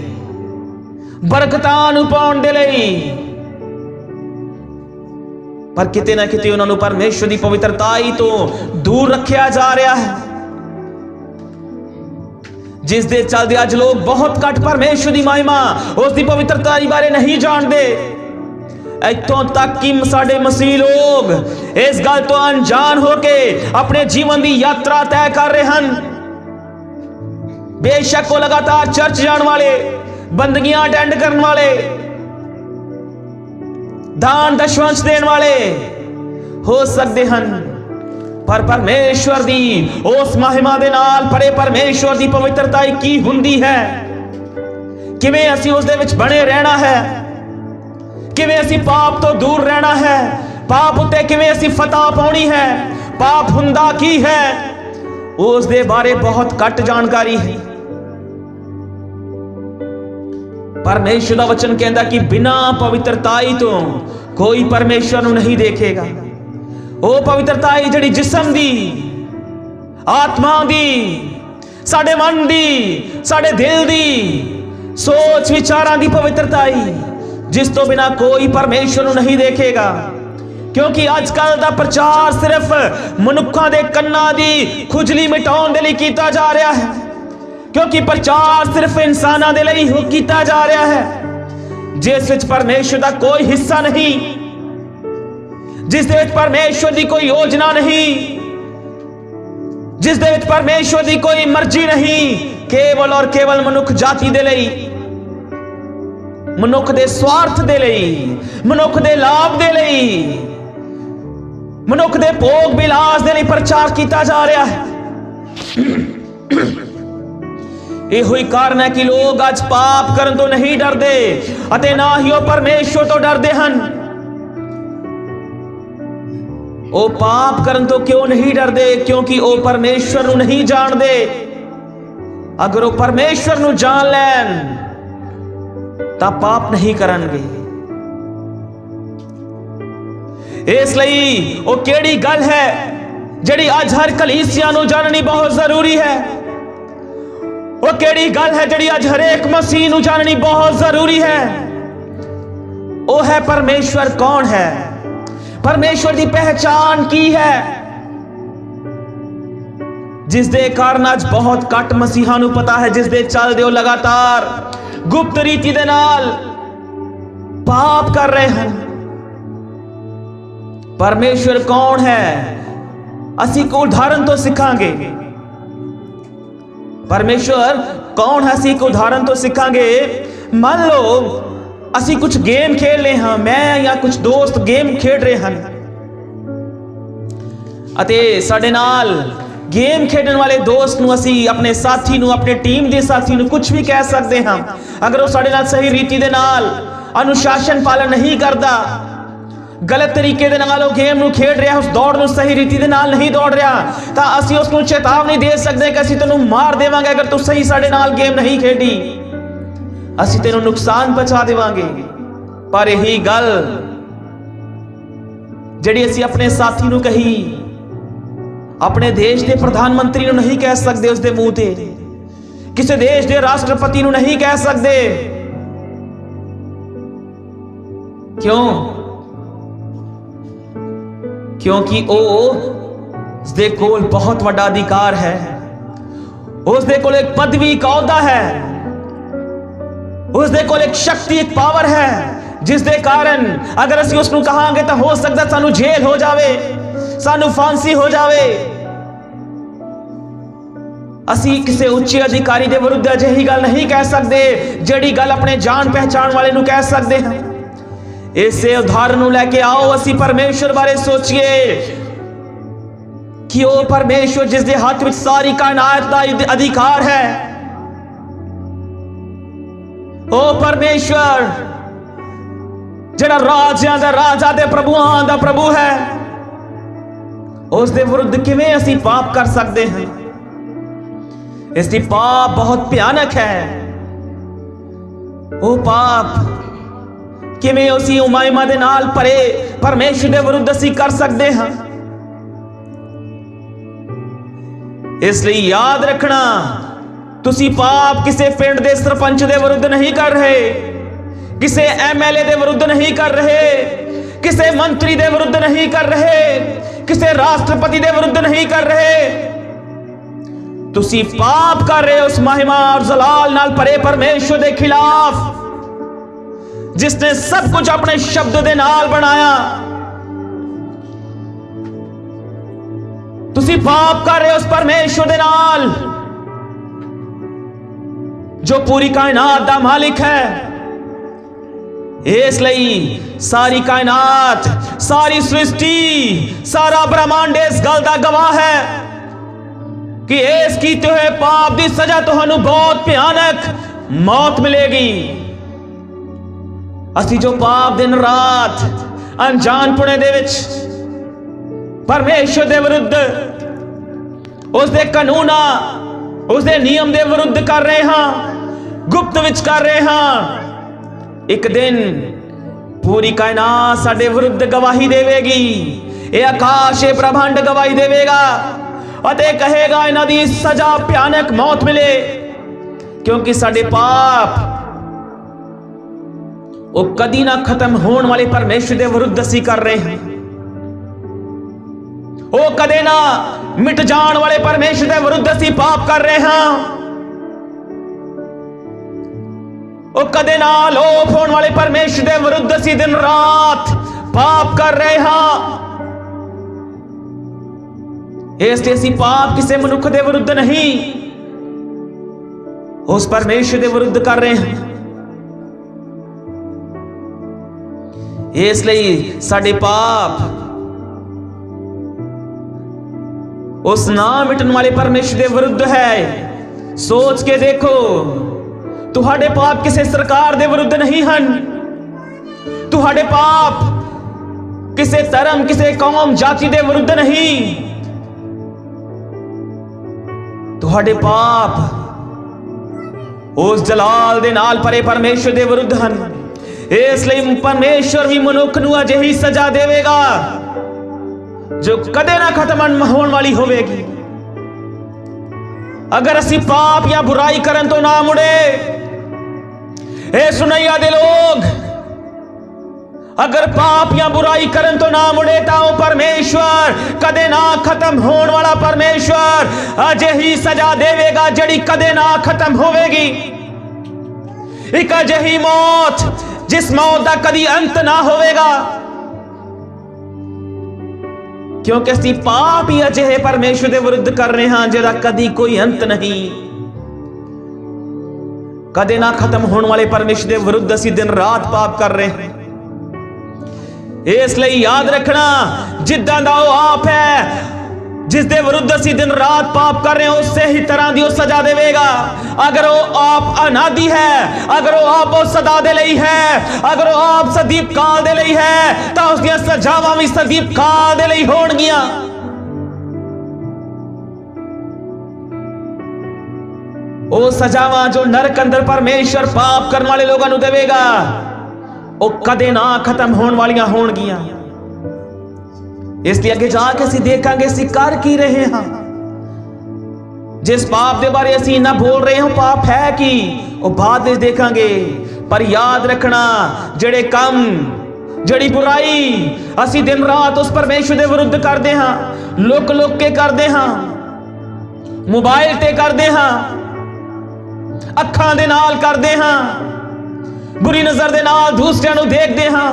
ਬਰਕਤਾਂ ਨੂੰ ਪਾਉਣ ਦੇ ਲਈ, ਪਰ ਕਿਤੇ ਨਾ ਕਿਤੇ ਉਹਨਾਂ ਨੂੰ ਪਰਮੇਸ਼ਵਰ ਦੀ ਪਵਿੱਤਰਤਾਈ ਤੋਂ ਦੂਰ ਰੱਖਿਆ ਜਾ ਰਿਹਾ ਹੈ, ਜਿਸ ਦੇ ਚੱਲਦੇ ਅੱਜ ਲੋਕ ਬਹੁਤ ਘੱਟ ਪਰਮੇਸ਼ਵਰ ਦੀ ਮਹਿਮਾ, ਉਸ ਦੀ ਪਵਿੱਤਰਤਾਈ ਬਾਰੇ ਨਹੀਂ ਜਾਣਦੇ। ਇੱਥੋਂ ਤੱਕ ਕਿ ਸਾਡੇ ਮਸੀਹ ਲੋਕ ਇਸ ਗੱਲ ਤੋਂ ਅਣਜਾਣ ਹੋ ਕੇ ਆਪਣੇ ਜੀਵਨ ਦੀ ਯਾਤਰਾ ਤੈਅ ਕਰ ਰਹੇ ਹਨ। ਬੇਸ਼ੱਕ ਉਹ ਲਗਾਤਾਰ ਚਰਚ ਜਾਣ ਵਾਲੇ, ਬੰਦਗੀਆਂ ਅਟੈਂਡ ਕਰਨ ਵਾਲੇ, ਦਾਨ ਦਸ਼ਵੰਸ਼ ਦੇਣ ਵਾਲੇ ਹੋ ਸਕਦੇ ਹਨ, ਪਰ ਪਰਮੇਸ਼ਵਰ ਦੀ ਉਸ ਮਹਿਮਾ ਦੇ ਨਾਲ ਭਰੇ ਪਰਮੇਸ਼ਵਰ ਦੀ ਪਵਿੱਤਰਤਾਈ ਕੀ ਹੁੰਦੀ ਹੈ, ਕਿਵੇਂ ਅਸੀਂ ਉਸ ਦੇ ਵਿੱਚ ਬਣੇ ਰਹਿਣਾ ਹੈ, ਕਿਵੇਂ ਅਸੀਂ ਪਾਪ ਤੋਂ ਦੂਰ ਰਹਿਣਾ ਹੈ, ਪਾਪ ਉੱਤੇ ਕਿਵੇਂ ਅਸੀਂ ਫਤਹ ਪਾਉਣੀ ਹੈ, ਪਾਪ ਹੁੰਦਾ ਕੀ ਹੈ, ਉਸ ਦੇ ਬਾਰੇ ਬਹੁਤ ਘੱਟ ਜਾਣਕਾਰੀ ਹੈ। ਪਰਮੇਸ਼ਵਰ ਦਾ ਵਚਨ ਕਹਿੰਦਾ ਕਿ ਬਿਨਾਂ ਪਵਿੱਤਰਤਾਈ ਤੋਂ ਕੋਈ ਪਰਮੇਸ਼ਵਰ ਨੂੰ ਨਹੀਂ ਦੇਖੇਗਾ। ਉਹ ਪਵਿੱਤਰਤਾਈ ਜਿਹੜੀ ਜਿਸਮ ਦੀ, ਆਤਮਾ ਦੀ, ਸਾਡੇ ਮਨ ਦੀ, ਸਾਡੇ ਦਿਲ ਦੀ, ਸੋਚ ਵਿਚਾਰਾਂ ਦੀ ਪਵਿੱਤਰਤਾਈ, ਜਿਸ ਤੋਂ ਬਿਨਾਂ ਕੋਈ ਪਰਮੇਸ਼ਵਰ ਨੂੰ ਨਹੀਂ ਦੇਖੇਗਾ। ਕਿਉਂਕਿ ਅੱਜ ਕੱਲ ਦਾ ਪ੍ਰਚਾਰ ਸਿਰਫ ਮਨੁੱਖਾਂ ਦੇ ਕੰਨਾਂ ਦੀ ਖੁਜਲੀ ਮਿਟਾਉਣ ਦੇ ਲਈ ਕੀਤਾ ਜਾ ਰਿਹਾ ਹੈ, ਕਿਉਂਕਿ ਪ੍ਰਚਾਰ ਸਿਰਫ ਇਨਸਾਨਾਂ ਦੇ ਲਈ ਕੀਤਾ ਜਾ ਰਿਹਾ ਹੈ, ਜਿਸ ਵਿੱਚ ਪਰਮੇਸ਼ਵਰ ਦਾ ਕੋਈ ਹਿੱਸਾ ਨਹੀਂ, ਜਿਸ ਦੇ ਵਿੱਚ ਪਰਮੇਸ਼ਵਰ ਦੀ ਕੋਈ ਯੋਜਨਾ ਨਹੀਂ, ਜਿਸ ਦੇ ਵਿੱਚ ਪਰਮੇਸ਼ਵਰ ਦੀ ਕੋਈ ਮਰਜ਼ੀ ਨਹੀਂ, ਕੇਵਲ ਔਰ ਕੇਵਲ ਮਨੁੱਖ ਜਾਤੀ ਦੇ ਲਈ, ਮਨੁੱਖ ਦੇ ਸਵਾਰਥ ਦੇ ਲਈ, ਮਨੁੱਖ ਦੇ ਲਾਭ ਦੇ ਲਈ, ਮਨੁੱਖ ਦੇ ਭੋਗ ਵਿਲਾਸ ਦੇ ਲਈ ਪ੍ਰਚਾਰ ਕੀਤਾ ਜਾ ਰਿਹਾ ਹੈ। ਇਹੋ ਹੀ ਕਾਰਨ ਹੈ ਕਿ ਲੋਕ ਅੱਜ ਪਾਪ ਕਰਨ ਤੋਂ ਨਹੀਂ ਡਰਦੇ ਅਤੇ ਨਾ ਹੀ ਉਹ ਪਰਮੇਸ਼ਵਰ ਤੋਂ ਡਰਦੇ ਹਨ। ਉਹ ਪਾਪ ਕਰਨ ਤੋਂ ਕਿਉਂ ਨਹੀਂ ਡਰਦੇ? ਕਿਉਂਕਿ ਉਹ ਪਰਮੇਸ਼ਵਰ ਨੂੰ ਨਹੀਂ ਜਾਣਦੇ। ਅਗਰ ਉਹ ਪਰਮੇਸ਼ਵਰ ਨੂੰ ਜਾਣ ਲੈਣ ਤਾਂ ਪਾਪ ਨਹੀਂ ਕਰਨਗੇ। ਇਸ ਲਈ ਉਹ ਕਿਹੜੀ ਗੱਲ ਹੈ ਜਿਹੜੀ ਅੱਜ ਹਰ ਕਲੀਸਿਆ ਨੂੰ ਜਾਣਨੀ ਬਹੁਤ ਜ਼ਰੂਰੀ ਹੈ? ਉਹ ਕਿਹੜੀ ਗੱਲ ਹੈ ਜਿਹੜੀ ਅੱਜ ਹਰੇਕ ਮਸੀਹ ਨੂੰ ਜਾਣਨੀ ਬਹੁਤ ਜ਼ਰੂਰੀ ਹੈ? ਉਹ ਹੈ ਪਰਮੇਸ਼ਵਰ ਕੌਣ ਹੈ, ਪਰਮੇਸ਼ਵਰ ਦੀ ਪਹਿਚਾਨ ਕੀ ਹੈ, ਜਿਸ ਦੇ ਕਾਰਨ ਅੱਜ ਬਹੁਤ ਘੱਟ ਮਸੀਹਾਂ ਨੂੰ ਪਤਾ ਹੈ, ਜਿਸ ਦੇ ਚੱਲਦੇ ਉਹ ਲਗਾਤਾਰ ਗੁਪਤ ਰੀਤੀ ਦੇ ਨਾਲ ਪਾਪ ਕਰ ਰਹੇ ਹਨ। ਪਰਮੇਸ਼ਵਰ ਕੌਣ ਹੈ? ਅਸੀਂ ਇੱਕ ਉਦਾਹਰਨ ਤੋਂ ਸਿੱਖਾਂਗੇ। ਪਰਮੇਸ਼ਵਰ ਕੌਣ ਹੈ ਅਸੀਂ ਇੱਕ ਉਦਾਹਰਨ ਤੋਂ ਸਿੱਖਾਂਗੇ। ਮੰਨ ਲਓ ਅਸੀਂ ਕੁਝ ਗੇਮ ਖੇਡ ਰਹੇ ਹਾਂ, ਮੈਂ ਜਾਂ ਕੁਝ ਦੋਸਤ ਗੇਮ ਖੇਡ ਰਹੇ ਹਨ ਅਤੇ ਸਾਡੇ ਨਾਲ ਗੇਮ ਖੇਡਣ ਵਾਲੇ ਦੋਸਤ ਨੂੰ ਅਸੀਂ ਆਪਣੇ ਸਾਥੀ ਨੂੰ, ਆਪਣੇ ਟੀਮ ਦੇ ਸਾਥੀ ਨੂੰ ਕੁਝ ਵੀ ਕਹਿ ਸਕਦੇ ਹਾਂ। ਅਗਰ ਉਹ ਸਾਡੇ ਨਾਲ ਸਹੀ ਰੀਤੀ ਦੇ ਨਾਲ ਅਨੁਸ਼ਾਸਨ ਪਾਲਨ ਨਹੀਂ ਕਰਦਾ, ਗਲਤ ਤਰੀਕੇ ਦੇ ਨਾਲ ਉਹ ਗੇਮ ਨੂੰ ਖੇਡ ਰਿਹਾ, ਉਸ ਦੌੜ ਨੂੰ ਸਹੀ ਰੀਤੀ ਦੇ ਨਾਲ ਨਹੀਂ ਦੌੜ ਰਿਹਾ, ਤਾਂ ਅਸੀਂ ਉਸ ਨੂੰ ਚੇਤਾਵਨੀ ਦੇ ਸਕਦੇ ਕਿ ਅਸੀਂ ਤੈਨੂੰ ਮਾਰ ਦੇਵਾਂਗੇ ਅਗਰ ਤੂੰ ਸਹੀ ਸਾਡੇ ਨਾਲ ਗੇਮ ਨਹੀਂ ਖੇਡੀ, ਅਸੀਂ ਤੈਨੂੰ ਨੁਕਸਾਨ ਪਹੁੰਚਾ ਦੇਵਾਂਗੇ। ਪਰ ਇਹੀ ਗੱਲ ਜਿਹੜੀ ਅਸੀਂ ਆਪਣੇ ਸਾਥੀ ਨੂੰ ਕਹੀ, ਆਪਣੇ ਦੇਸ਼ ਦੇ ਪ੍ਰਧਾਨ ਮੰਤਰੀ ਨੂੰ ਨਹੀਂ ਕਹਿ ਸਕਦੇ ਉਸ ਦੇ ਮੂੰਹ ਤੇ, ਕਿਸੇ ਦੇਸ਼ ਦੇ ਰਾਸ਼ਟਰਪਤੀ ਨੂੰ ਨਹੀਂ ਕਹਿ ਸਕਦੇ। ਕਿਉਂ? ਕਿਉਂਕਿ ਉਸ ਦੇ ਕੋਲ ਬਹੁਤ ਵੱਡਾ ਅਧਿਕਾਰ ਹੈ, ਉਸ ਦੇ ਕੋਲ ਇੱਕ ਪਦਵੀ, ਇੱਕ ਅਹੁਦਾ ਹੈ, ਉਸ ਦੇ ਕੋਲ ਇੱਕ ਸ਼ਕਤੀ, ਇੱਕ ਪਾਵਰ ਹੈ, ਜਿਸ ਦੇ ਕਾਰਨ ਅਗਰ ਅਸੀਂ ਉਸ ਨੂੰ ਕਹਾਂਗੇ ਤਾਂ ਹੋ ਸਕਦਾ ਸਾਨੂੰ ਜੇਲ੍ਹ ਹੋ ਜਾਵੇ, ਸਾਨੂੰ ਫਾਂਸੀ ਹੋ ਜਾਵੇ। ਅਸੀਂ ਕਿਸੇ ਉੱਚੇ ਅਧਿਕਾਰੀ ਦੇ ਵਿਰੁੱਧ ਅਜਿਹੀ ਗੱਲ ਨਹੀਂ ਕਹਿ ਸਕਦੇ ਜਿਹੜੀ ਗੱਲ ਆਪਣੇ ਜਾਣ ਪਹਿਚਾਣ ਵਾਲੇ ਨੂੰ ਕਹਿ ਸਕਦੇ ਹਾਂ। ਇਸੇ ਉਦਾਹਰਨ ਨੂੰ ਲੈ ਕੇ ਆਓ ਅਸੀਂ ਪਰਮੇਸ਼ਵਰ ਬਾਰੇ ਸੋਚੀਏ ਕਿ ਉਹ ਪਰਮੇਸ਼ਵਰ ਜਿਸ ਦੇ ਹੱਥ ਵਿੱਚ ਸਾਰੀ ਕਾਇਨਾਤ ਦਾ ਅਧਿਕਾਰ ਹੈ, ਉਹ ਪਰਮੇਸ਼ਵਰ ਜਿਹੜਾ ਰਾਜਿਆਂ ਦਾ ਰਾਜਾ ਤੇ ਪ੍ਰਭੂਆਂ ਦਾ ਪ੍ਰਭੂ ਹੈ, ਉਸ ਦੇ ਵਿਰੁੱਧ ਕਿਵੇਂ ਅਸੀਂ ਪਾਪ ਕਰ ਸਕਦੇ ਹਾਂ? ਇਸ ਦੀ ਪਾਪ ਬਹੁਤ ਭਿਆਨਕ ਹੈ। ਉਹ ਪਾਪ ਕਿਵੇਂ ਅਸੀਂ ਉਮਾਇਮਾ ਦੇ ਨਾਲ ਭਰੇ ਪਰਮੇਸ਼ਵਰ ਦੇ ਵਿਰੁੱਧ ਅਸੀਂ ਕਰ ਸਕਦੇ ਹਾਂ? ਇਸ ਲਈ ਯਾਦ ਰੱਖਣਾ, ਤੁਸੀਂ ਪਾਪ ਕਿਸੇ ਪਿੰਡ ਦੇ ਸਰਪੰਚ ਦੇ ਵਿਰੁੱਧ ਨਹੀਂ ਕਰ ਰਹੇ, ਕਿਸੇ ਐਮਐਲਏ ਦੇ ਵਿਰੁੱਧ ਨਹੀਂ ਕਰ ਰਹੇ, ਕਿਸੇ ਮੰਤਰੀ ਦੇ ਵਿਰੁੱਧ ਨਹੀਂ ਕਰ ਰਹੇ, ਕਿਸੇ ਰਾਸ਼ਟਰਪਤੀ ਦੇ ਵਿਰੁੱਧ ਨਹੀਂ ਕਰ ਰਹੇ। ਤੁਸੀਂ ਪਾਪ ਕਰ ਰਹੇ ਹੋ ਉਸ ਮਹਿਮਾ ਔਰ ਜਲਾਲ ਨਾਲ ਭਰੇ ਪਰਮੇਸ਼ਵਰ ਦੇ ਖਿਲਾਫ, ਜਿਸਨੇ ਸਭ ਕੁਝ ਆਪਣੇ ਸ਼ਬਦ ਦੇ ਨਾਲ ਬਣਾਇਆ। ਤੁਸੀਂ ਪਾਪ ਕਰ ਰਹੇ ਹੋ ਉਸ ਪਰਮੇਸ਼ਵਰ ਦੇ ਨਾਲ ਜੋ ਪੂਰੀ ਕਾਇਨਾਤ ਦਾ ਮਾਲਿਕ ਹੈ। ਇਸ ਲਈ ਸਾਰੀ ਕਾਇਨਾਤ, ਸਾਰੀ ਸ੍ਰਿਸ਼ਟੀ, ਸਾਰਾ ਬ੍ਰਹਮੰਡ ਇਸ ਗੱਲ ਦਾ ਗਵਾਹ ਹੈ ਕਿ ਇਸ ਕੀਤੇ ਹੋਏ ਪਾਪ ਦੀ ਸਜ਼ਾ ਤੁਹਾਨੂੰ ਬਹੁਤ ਭਿਆਨਕ ਮੌਤ ਮਿਲੇਗੀ। ਅਸੀਂ ਜੋ ਪਾਪ ਦਿਨ ਰਾਤ ਅਣਜਾਣਪੁਣੇ ਦੇ ਵਿੱਚ ਪਰਮੇਸ਼ਵਰ ਦੇ ਵਿਰੁੱਧ, ਉਸ ਦੇ ਕਾਨੂੰਨਾਂ, ਉਸ ਦੇ ਨਿਯਮ ਦੇ ਵਿਰੁੱਧ ਕਰ ਰਹੇ ਹਾਂ, ਗੁਪਤ ਵਿੱਚ ਕਰ ਰਹੇ ਹਾਂ, ਇੱਕ ਦਿਨ ਪੂਰੀ ਕਾਇਨਾਤ ਸਾਡੇ ਵਿਰੁੱਧ ਗਵਾਹੀ ਦੇਵੇਗੀ। ਇਹ ਆਕਾਸ਼, ਇਹ ਬ੍ਰਹਮੰਡ ਗਵਾਹੀ ਦੇਵੇਗਾ ਅਤੇ ਕਹੇਗਾ ਇਹਨਾਂ ਦੀ ਸਜ਼ਾ ਭਿਆਨਕ ਮੌਤ ਮਿਲੇ, ਕਿਉਂਕਿ ਸਾਡੇ ਪਾਪ ਉਹ ਕਦੀ ਨਾ ਖਤਮ ਹੋਣ ਵਾਲੇ ਪਰਮੇਸ਼ਵਰ ਦੇ ਵਿਰੁੱਧ ਅਸੀਂ ਕਰ ਰਹੇ ਹਾਂ। ਉਹ ਕਦੇ ਨਾ ਮਿਟ ਜਾਣ ਵਾਲੇ ਪਰਮੇਸ਼ਵਰ ਦੇ ਵਿਰੁੱਧ ਅਸੀਂ ਪਾਪ ਕਰ ਰਹੇ ਹਾਂ। ਉਹ ਕਦੇ ਨਾ ਲੋਪ ਹੋਣ ਵਾਲੇ ਪਰਮੇਸ਼ਵਰ ਦੇ ਵਿਰੁੱਧ ਅਸੀਂ ਦਿਨ ਰਾਤ ਪਾਪ ਕਰ ਰਹੇ ਹਾਂ। ਇਸ ਲਈ ਅਸੀਂ ਪਾਪ ਕਿਸੇ ਮਨੁੱਖ ਦੇ ਵਿਰੁੱਧ ਨਹੀਂ, ਉਸ ਪਰਮੇਸ਼ਰ ਦੇ ਵਿਰੁੱਧ ਕਰ ਰਹੇ ਹਾਂ। ਇਸ ਲਈ ਸਾਡੇ ਪਾਪ ਉਸ ਨਾ ਮਿਟਣ ਵਾਲੇ ਪਰਮੇਸ਼ਰ ਦੇ ਵਿਰੁੱਧ ਹੈ। ਸੋਚ ਕੇ ਦੇਖੋ, ਤੁਹਾਡੇ ਪਾਪ ਕਿਸੇ ਸਰਕਾਰ ਦੇ ਵਿਰੁੱਧ ਨਹੀਂ ਹਨ। ਤੁਹਾਡੇ ਪਾਪ ਕਿਸੇ ਧਰਮ, ਕਿਸੇ ਕੌਮ, ਜਾਤੀ ਦੇ ਵਿਰੁੱਧ ਨਹੀਂ। ਤੁਹਾਡੇ ਪਾਪ ਉਸ ਜਲਾਲ ਦੇ ਨਾਲ ਭਰੇ ਪਰਮੇਸ਼ਰ ਦੇ ਵਿਰੁੱਧ ਹਨ। ਇਸ ਲਈ ਪਰਮੇਸ਼ਰ ਵੀ ਮਨੁੱਖ ਨੂੰ ਅਜਿਹੀ ਸਜ਼ਾ ਦੇਵੇਗਾ ਜੋ ਕਦੇ ਨਾ ਖਤਮ ਹੋਣ ਵਾਲੀ ਹੋਵੇਗੀ। ਅਗਰ ਅਸੀਂ ਪਾਪ ਜਾਂ ਬੁਰਾਈ ਕਰਨ ਤੋਂ ਨਾ ਮੁੜੇ, ਇਹ ਸੁਨਈਆ ਦੇ ਲੋਗ, अगर पाप या बुराई करन तो ना मुड़े तो परमेश्वर कदे ना खत्म होने वाला परमेश्वर अजही सजा देवेगा जड़ी कदे ना खत्म होवेगी। एक अजही मौत जिस मौत का कदी अंत ना होवेगा, क्योंकि असी पाप ही अजहे परमेश्वर के विरुद्ध कर रहे हैं जिहदा कदी कोई अंत नहीं। कदे ना खत्म होने वाले परमेश्वर के विरुद्ध असी दिन रात पाप कर रहे हैं। इस लिए याद रखना, जिद्दां दा वो आप है जिस दे विरुद्ध असी दिन रात पाप कर रहे हैं, उससे ही तरह दी सजा देवेगा। अगर वो आप अनादि है, अगर वो आप सदा दे लई है, अगर वो आप सदीप काल दे लई है, तो उसकी सजावां भी सदीप काल दे लई होणगियां। वो सजावां जो नरक अंदर परमेश्वर पाप करने वाले लोगों को देवेगा, वो कदे ना खत्म होने वालियां होणगियां। इसलिए अगे जाके असीं देखांगे असीं कर की रहे हैं। जिस पाप के बारे असीं ना बोल रहे हो पाप है कि वो बाद में देखांगे। पर याद रखना, जेड़े कम, जड़ी बुराई असीं दिन रात उस परमेश्वर के विरुद्ध करते हैं, लुक लुक के करते हैं, मोबाइल ते करते हैं, अखां दे नाल करते हैं, बुरी नजर दे नाल दूसरियां नूं देखदे हां,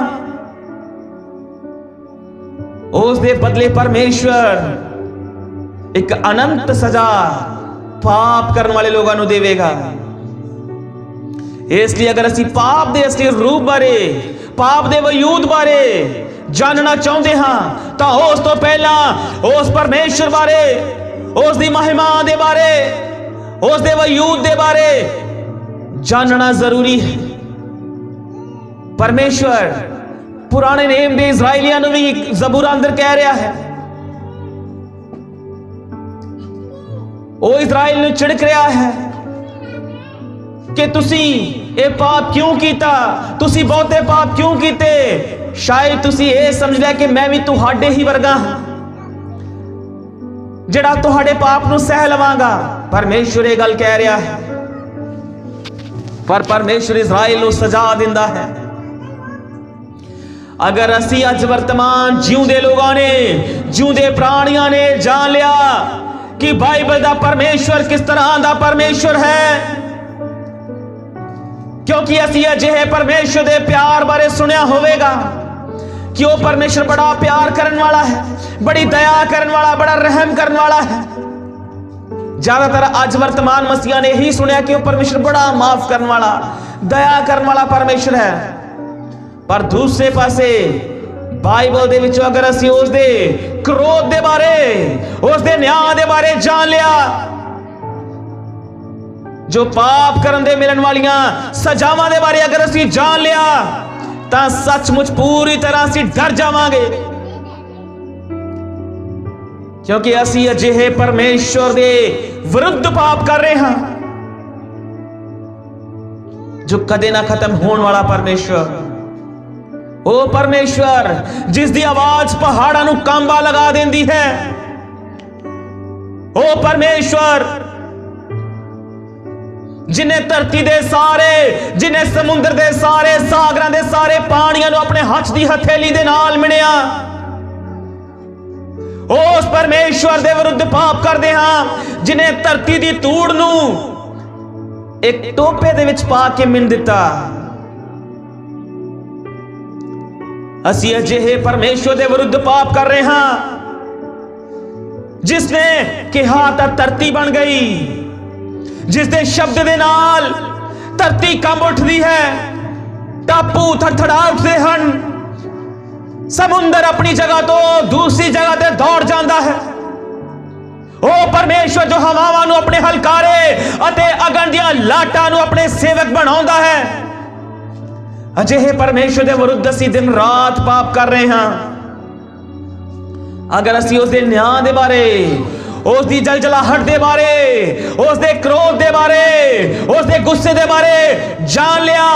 उस दे बदले परमेश्वर एक अनंत सजा पाप करने वाले लोगों नूं देवेगा। इसलिए अगर असीं पाप दे असली रूप बारे, पाप दे वजूद बारे जानना चाहते हां, तो उस तो पहला उस परमेश्वर बारे, उस दी महिमा दे बारे, उस दे वजूद दे बारे जानना जरूरी है। परमेश्वर पुराने नेम दे इजराइलियां नूं भी ज़बूर अंदर कह रहा है, वो इजराइल नूं झिड़क रहा है कि तुसी ये पाप क्यों कीता, तुसी बहुते पाप क्यों कीते। शायद तुसी ये समझ लिया कि मैं भी तुहाडे ही वर्गा हां, जिहड़ा तुहाडे पाप नूं सह लवांगा। परमेश्वर ये गल कह रहा है, पर परमेश्वर इजराइल नूं सजा दिंदा है। अगर असी अज वर्तमान जिउंदे लोगों ने, जिउंदे प्राणियों ने जान लिया कि बाइबल दा परमेश्वर किस तरह दा परमेश्वर है, क्योंकि असी अजिहे परमेश्वर दे प्यार बारे सुनिया होवेगा कि वो परमेश्वर बड़ा प्यार करने वाला है, बड़ी दया करने वाला, बड़ा रहम करने वाला है। ज्यादातर अज वर्तमान मसीहा ने ही सुनिया कि वो परमेश्वर बड़ा माफ करने वाला, दया करने वाला परमेश्वर है। पर दूसरे पासे बाइबल दे विचों अगर असी उस दे क्रोध दे बारे, उस दे न्याय दे बारे जान लिया, जो पाप करन दे मिलन वालियां सजावां दे बारे अगर असी जान लिया, तां सचमुच पूरी तरह असी डर जावांगे। क्योंकि असी अजिहे परमेश्वर दे विरुद्ध पाप कर रहे हैं, जो कदे ना खत्म होने वाला परमेश्वर, ओ परमेश्वर जिस दी आवाज पहाड़ां नूं कांबा लगा देंदी है, ओ परमेश्वर जिन्हें धरती दे सारे, जिन्हें समुद्र दे सारे, सागरां दे सारे पानियां नूं अपने हथ दी हथेली दे नाल मिणिया, उस परमेश्वर दे विरुद्ध पाप करदे हां जिन्हें धरती दी धूड़ नूं एक टोपे दे विच पा के मिण दिता। असी अजिहे परमेश्वर के विरुद्ध पाप कर रहे हैं जिसने कहा ਤਾਂ ਧਰਤੀ बन गई, जिसके शब्द ਦੇ ਨਾਲ ਧਰਤੀ ਕੰਬ ਉੱਠਦੀ ਹੈ, टापू थरथड़ा उठते हैं, समुंदर अपनी जगह तो दूसरी जगह ते दौड़ जाता है। ओ परमेश्वर जो हवावां नूं अपने हलकारे अते अगन दियां लाटां नूं अपने सेवक बनाउंदा है, अजिहे परमेश्वर दे विरुद्ध असीं दिन रात पाप कर रहे हां। अगर असीं उस दे न्याय दे बारे, उस दी जलजलाहट दे बारे, उस दे क्रोध दे बारे, उस दे गुस्से दे बारे जान लिया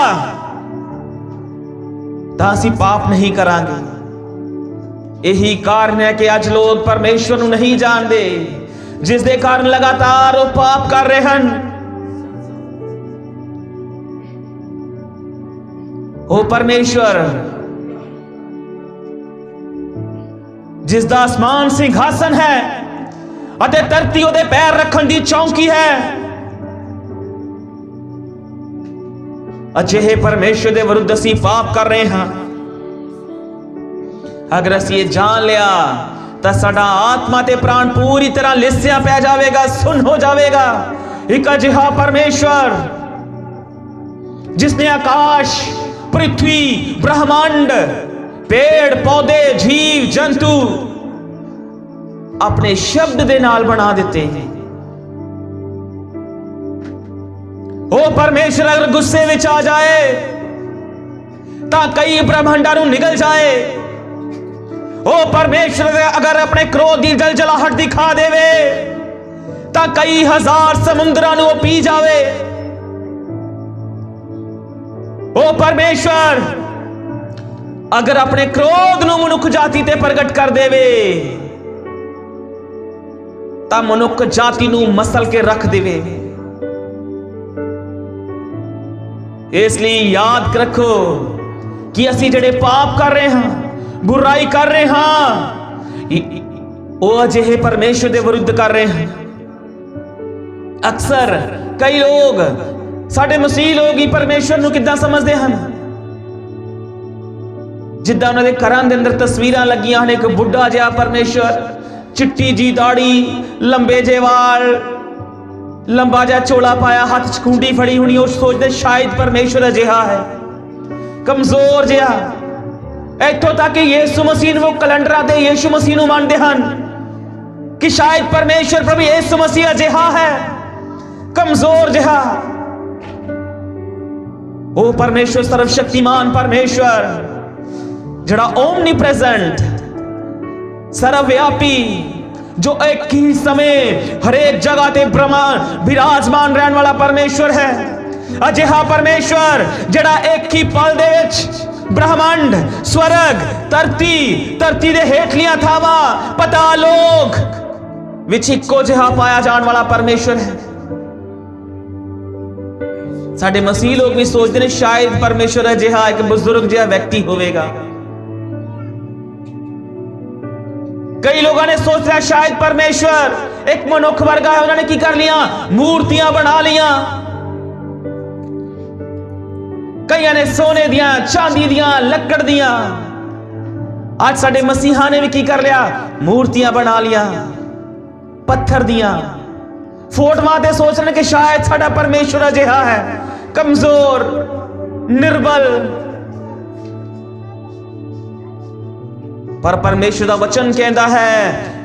ਤਾਂ ਅਸੀਂ ਪਾਪ ਨਹੀਂ ਕਰਾਂਗੇ। ਇਹੀ ਕਾਰਨ ਹੈ ਕਿ ਅੱਜ ਲੋਕ ਪਰਮੇਸ਼ਵਰ ਨੂੰ ਨਹੀਂ ਜਾਣਦੇ, ਜਿਸ ਦੇ ਕਾਰਨ ਲਗਾਤਾਰ ਉਹ ਪਾਪ ਕਰ ਰਹੇ ਹਨ। ਉਹ ਪਰਮੇਸ਼ਵਰ ਜਿਸ ਦਾ ਅਸਮਾਨ ਸਿੰਘਾਸਨ ਹੈ ਅਤੇ ਧਰਤੀ ਉਹਦੇ ਪੈਰ ਰੱਖਣ ਦੀ ਚੌਂਕੀ ਹੈ, ਅਜਿਹੇ ਪਰਮੇਸ਼ਵਰ ਦੇ ਵਿਰੁੱਧ ਅਸੀਂ ਪਾਪ ਕਰ ਰਹੇ ਹਾਂ। ਅਗਰ ਅਸੀਂ ਇਹ ਜਾਣ ਲਿਆ ਤਾਂ ਸਾਡਾ ਆਤਮਾ ਤੇ ਪ੍ਰਾਣ ਪੂਰੀ ਤਰ੍ਹਾਂ ਲਿਸਿਆ ਪੈ ਜਾਵੇਗਾ, ਸੁੰਨ ਹੋ ਜਾਵੇਗਾ। ਇੱਕ ਅਜਿਹਾ ਪਰਮੇਸ਼ਵਰ ਜਿਸਨੇ ਆਕਾਸ਼, ਪ੍ਰਿਥਵੀ, ਬ੍ਰਹਮੰਡ, पेड़ पौधे, जीव जंतु अपने शब्द दे नाल बना देते हैं। ओ परमेश्वर अगर गुस्से विच आ जाए तां कई ब्रह्मांडां नूं निगल जाए। ओ परमेश्वर अगर अपने क्रोध दी जलजलाहट दिखा देवे तां कई हजार समुद्रां नूं पी जावे। ओ परमेश्वर अगर अपने क्रोध नूं मनुख जाति ते प्रगट कर देवे तां मनुख जाति नूं मसल के रख देवे। इसलिए याद रखो कि असी जिहड़े पाप कर रहे हां, बुराई कर रहे हां, वो अजिहे परमेश्वर दे विरुद्ध कर रहे हैं। अक्सर कई लोग साडे मसीह लोग ही परमेश्वर नूं किद्दां समझदे हन, जिद्दां उन्हां दे घरां दे अंदर तस्वीरां लगियां हन, एक बुढ़ा जिहा परमेश्वर, चिट्टी जी दाढ़ी, लंबे जे वाल, लंबा जिहा चोला पाया, हाथ च कुंडी फड़ी होनी। उस सोचदे शायद परमेश्वर अजिहा है, कमजोर जिहा। इत्थों तक कि यीशु मसीह नूं कैलेंडरां ते यीशु मसीह नूं मानदे हन कि शायद परमेश्वर प्रभु यीशु मसीह अजिहा है, कमजोर जिहा। ओ परमेश्वर सर्वशक्तिमान परमेश्वर जड़ा ओमनी प्रेजेंट, सर्वव्यापी, जो एक ही समय हर एक जगह ते ब्रह्मांड विराजमान रहने वाला परमेश्वर है। अजिहा परमेश्वर जड़ा एक ही पल दे विच ब्रह्मांड, स्वर्ग, धरती, धरती दे हेठलियां थावां, पतालोक विच इक्को जिहा पाया जाने वाला परमेश्वर है। साडे मसीह लोग भी सोचते हैं शायद परमेश्वर अजिहा एक बुजुर्ग जिहा व्यक्ति होवेगा। कई लोगों ने सोच लिया शायद परमेश्वर एक मनुख वर्गा है। उन्होंने की कर लिया, मूर्तियां बना लिया। कई ने सोने दियां, चांदी दियां, लकड़ दियां। आज साडे मसीहा ने भी की कर लिया, मूर्तियां बना लिया पत्थर दियां। फोटोआं ते सोच रहे कि शायद साडा परमेश्वर अजिहा है, कमजोर, निर्बल। पर परमेश्वर का वचन कहता है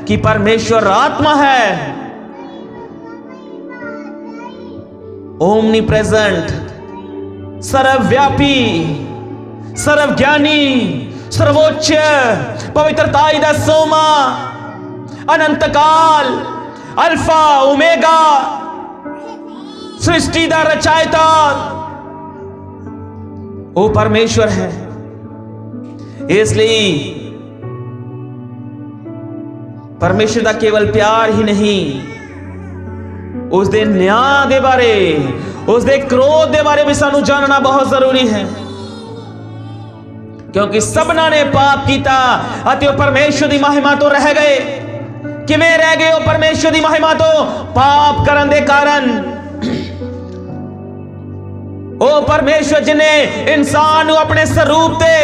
कि परमेश्वर आत्मा है, ओमनी प्रेजेंट, सर्वव्यापी, सर्वज्ञानी, सर्वोच्च, पवित्रताई दा सोमा, अनंत काल, अल्फा ओमेगा, सृष्टि दा रचयिता, वो परमेश्वर है। इसलिए परमेश्वर का केवल प्यार ही नहीं, उसके न्याय दे बारे, उसके क्रोध दे बारे भी सानू जानना बहुत जरूरी है। क्योंकि सबना ने पाप किया अते परमेश्वर की महिमा तो रह गए। किवें रह गए वो परमेश्वर की महिमा तो? पाप करन दे कारण। ओ परमेश्वर जिन्हें इंसान अपने स्वरूप ते,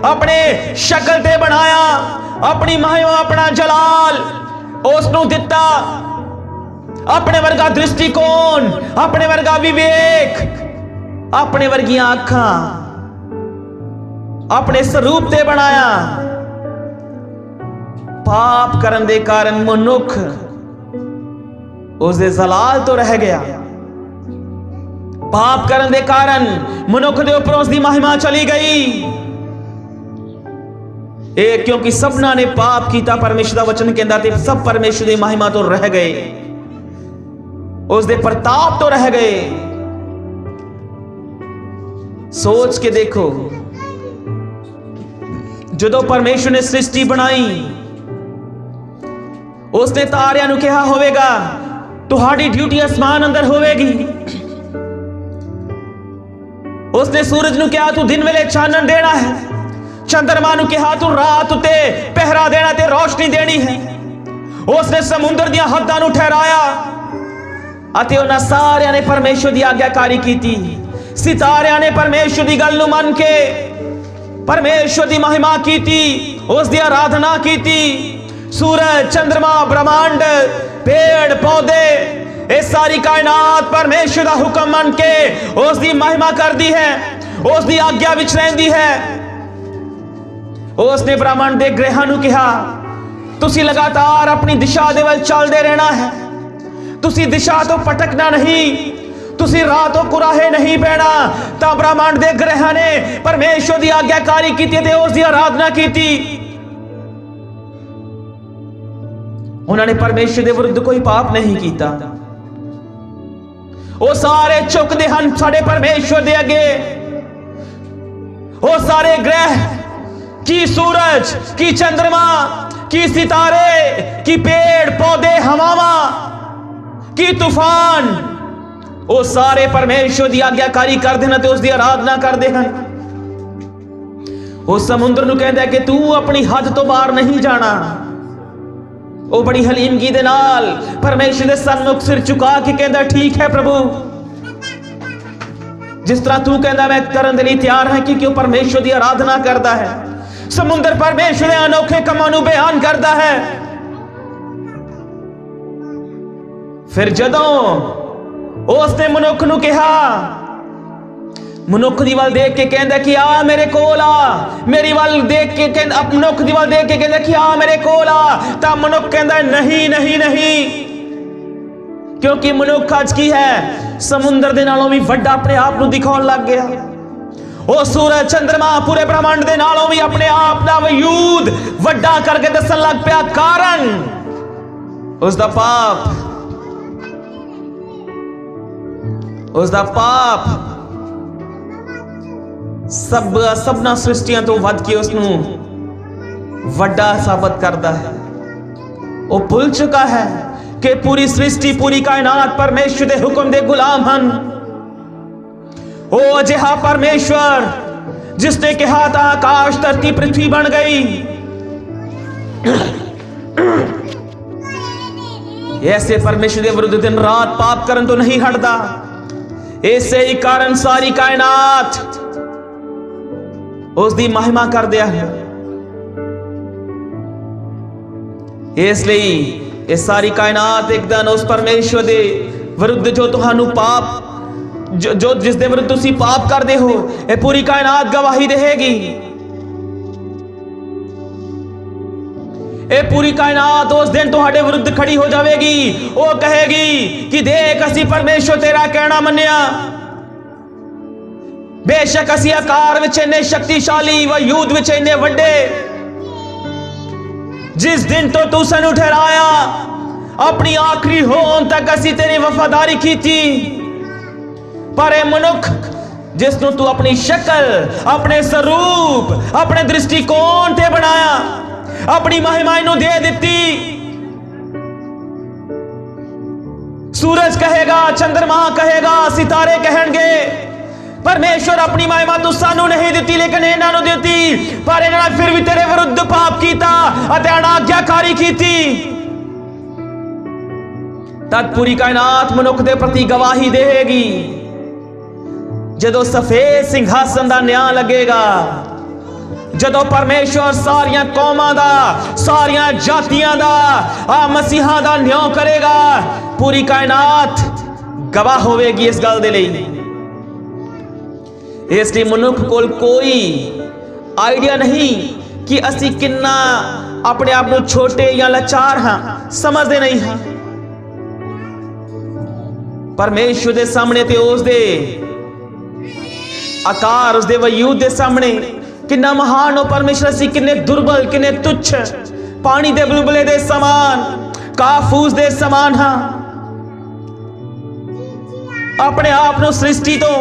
अपने शक्ल ते बनाया, अपनी महिमा, अपना जलाल उसनू दिता अपने वर्गा दृष्टिकोण, अपने वर्गा विवेक, अपने वर्गियां अखां, अपने स्वरूप ते बनाया। पाप करन दे कारण मनुख उसदे जलाल तो रह गया। पाप करन दे कारण मनुख दे उपर उसदी महिमा चली गई। क्योंकि सबना ने पाप किया, परमेश्वर दा वचन कहंदा ते सब परमेश्वर दी महिमा तो रह गए, उसदे प्रताप तो रह गए। सोच के देखो, जदों परमेश्वर ने सृष्टि बनाई, उसने तारियां नूं कहा होवेगा तुहाडी ड्यूटी आसमान अंदर होवेगी। उसने सूरज नूं कहा तू दिन वेले चानन देना है, चंद्रमा नूं कहा तू रात उते पहरा देना ते रोशनी देनी है। उसने समुद्र दियां हद्दां नूं ठहराया अते उन्हां सारियां ने परमेश्वर दी आग्याकारी कीती। सितारियां ने परमेश्वर दी गल नूं मन के परमेश्वर दी महिमा कीती, उस दी आराधना कीती। सूरज, चंद्रमा, ब्रह्मांड, पेड़ पौधे, ये सारी कायनात परमेश्वर दा हुक्म मन के उस दी महिमा कर दी है, उस दी आज्ञा विच रहिंदी है। उसने ब्रह्मांड दे ग्रहां नूं कहा तुसी लगातार अपनी दिशा दे वल चलदे रहना है, तुसी दिशा तो भटकना नहीं, तुसी राह तो कुराहे नहीं पैना। तां ब्रह्मांड दे ग्रहां ने परमेश्वर दी आज्ञाकारी कीती ते उस दी आराधना कीती। उन्होंने परमेश्वर दे विरुद्ध कोई पाप नहीं किया। वो सारे झुकदे हन साडे परमेश्वर दे अगे। वो सारे ग्रह, की सूरज, की चंद्रमा, की सितारे, की पेड़ पौधे, हवावां, की तूफान, वो सारे परमेश्वर की आज्ञाकारी करते हैं, उसकी आराधना करते हैं। वो समुद्र नूं कहंदा है कि तू अपनी हद तो बाहर नहीं जाना। वो बड़ी हलीमगी दे नाल परमेश्वर दे सन्मुख सिर झुका के कहंदा ठीक है प्रभु, जिस तरह तू कहंदा मैं करन दे लई तैयार है, क्योंकि वो परमेश्वर की आराधना करता है। समुद्र परमेश्वर दे अनोखे कमां नूं बयान करता है। फिर जदों उसने मनुख नूं कहा, मनुख दी वल देख के कहंदा कि आ मेरे कोल आ, मेरी वल देख के कहंदा, मनुख दी वल देख के कहंदा कि आ मेरे कोल आ। तां मनुख कहंदा नहीं नहीं नहीं, क्योंकि मनुख अज की है समुद्र दे नालों भी वड्डा अपने आप नूं दिखाउण लग गया। वो सूरज, चंद्रमा, पूरे ब्रह्मांड दे नालों भी अपने आप दा वजूद वड्डा करके दसन लग पिया। कारण उसदा पाप, उसदा पाप सबना सृष्टियां तो वध के उसनू वड्डा साबित करता है। वो भुल चुका है कि पूरी सृष्टि, पूरी कायनात परमेश्वर दे हुक्म दे गुलाम हन। वो अजिहा परमेश्वर जिसने कहा था आकाश धरती पृथ्वी बन गई, ऐसे परमेश्वर के विरुद्ध दिन रात पाप करन तो नहीं हटता। ऐसे ही कारण सारी कायनात उसकी महिमा कर दिया है। इसलिए ये सारी कायनात एक दिन उस परमेश्वर दे विरुद्ध जो तुहानू पाप जो जिस दे विरुद्ध तुसी पाप करते हो, ये पूरी कायनात गवाही देगी। ये पूरी कायनात उस दिन तुहाडे विरुद्ध खड़ी हो जाएगी। वो कहेगी कि देख असी परमेश्वर तेरा कहना मन्निया, बेशक असी आकार विच इन्ने शक्तिशाली व युद्ध विच इन्ने वड्डे, जिस दिन तो तू सानू ठहराया अपनी आखिरी होन तक असी तेरी वफादारी की थी। पर ए मनुख जिसनू तू अपनी शक्ल, अपने स्वरूप, अपने दृष्टिकोण ते बनाया, अपनी महिमा नू दे दिती। सूरज कहेगा, चंद्रमा कहेगा, सितारे कहणगे परमेश्वर अपनी महिमा तू सानू नहीं दी, लेकिन इन्हां नू दी। पर इन्हां ने फिर भी तेरे विरुद्ध पाप किया अते अनाज्ञाकारी की। तद पूरी कायनात मनुख दे प्रति गवाही देगी। जदों सफेद सिंहासन दा न्याय लगेगा, ਜਦੋਂ ਪਰਮੇਸ਼ਵਰ ਸਾਰੀਆਂ ਕੌਮਾਂ ਦਾ, ਸਾਰੀਆਂ ਜਾਤੀਆਂ ਦਾ, ਆ ਮਸੀਹਾਂ ਦਾ ਨਿਆਂ ਕਰੇਗਾ, ਪੂਰੀ ਕਾਇਨਾਤ ਗਵਾਹ ਹੋਵੇਗੀ ਇਸ ਗੱਲ ਦੇ ਲਈ। ਇਸ ਲਈ ਮਨੁੱਖ ਕੋਲ ਕੋਈ ਆਈਡੀਆ ਨਹੀਂ ਕਿ ਅਸੀਂ ਕਿੰਨਾ ਆਪਣੇ ਆਪ ਨੂੰ ਛੋਟੇ ਜਾਂ ਲਾਚਾਰ ਹਾਂ, ਸਮਝਦੇ ਨਹੀਂ ਹਾਂ। ਪਰਮੇਸ਼ਵਰ ਦੇ ਸਾਹਮਣੇ ਤੇ ਉਸ ਦੇ ਆਕਾਰ, ਉਸ ਦੇ ਵਜੂਦ ਦੇ ਸਾਹਮਣੇ ਕਿੰਨਾ ਮਹਾਨ ਹੋ ਪਰਮੇਸ਼ਵਰ, ਅਸੀਂ ਕਿੰਨੇ ਦੁਰਬਲ, ਕਿੰਨੇ ਤੁੱਛ, ਪਾਣੀ ਦੇ ਬੁਲਬੁਲੇ ਦੇ ਸਮਾਨ, ਕਾਫੂਸ ਦੇ ਸਮਾਨ ਹਾਂ। ਆਪਣੇ ਆਪ ਨੂੰ ਸ੍ਰਿਸ਼ਟੀ ਤੋਂ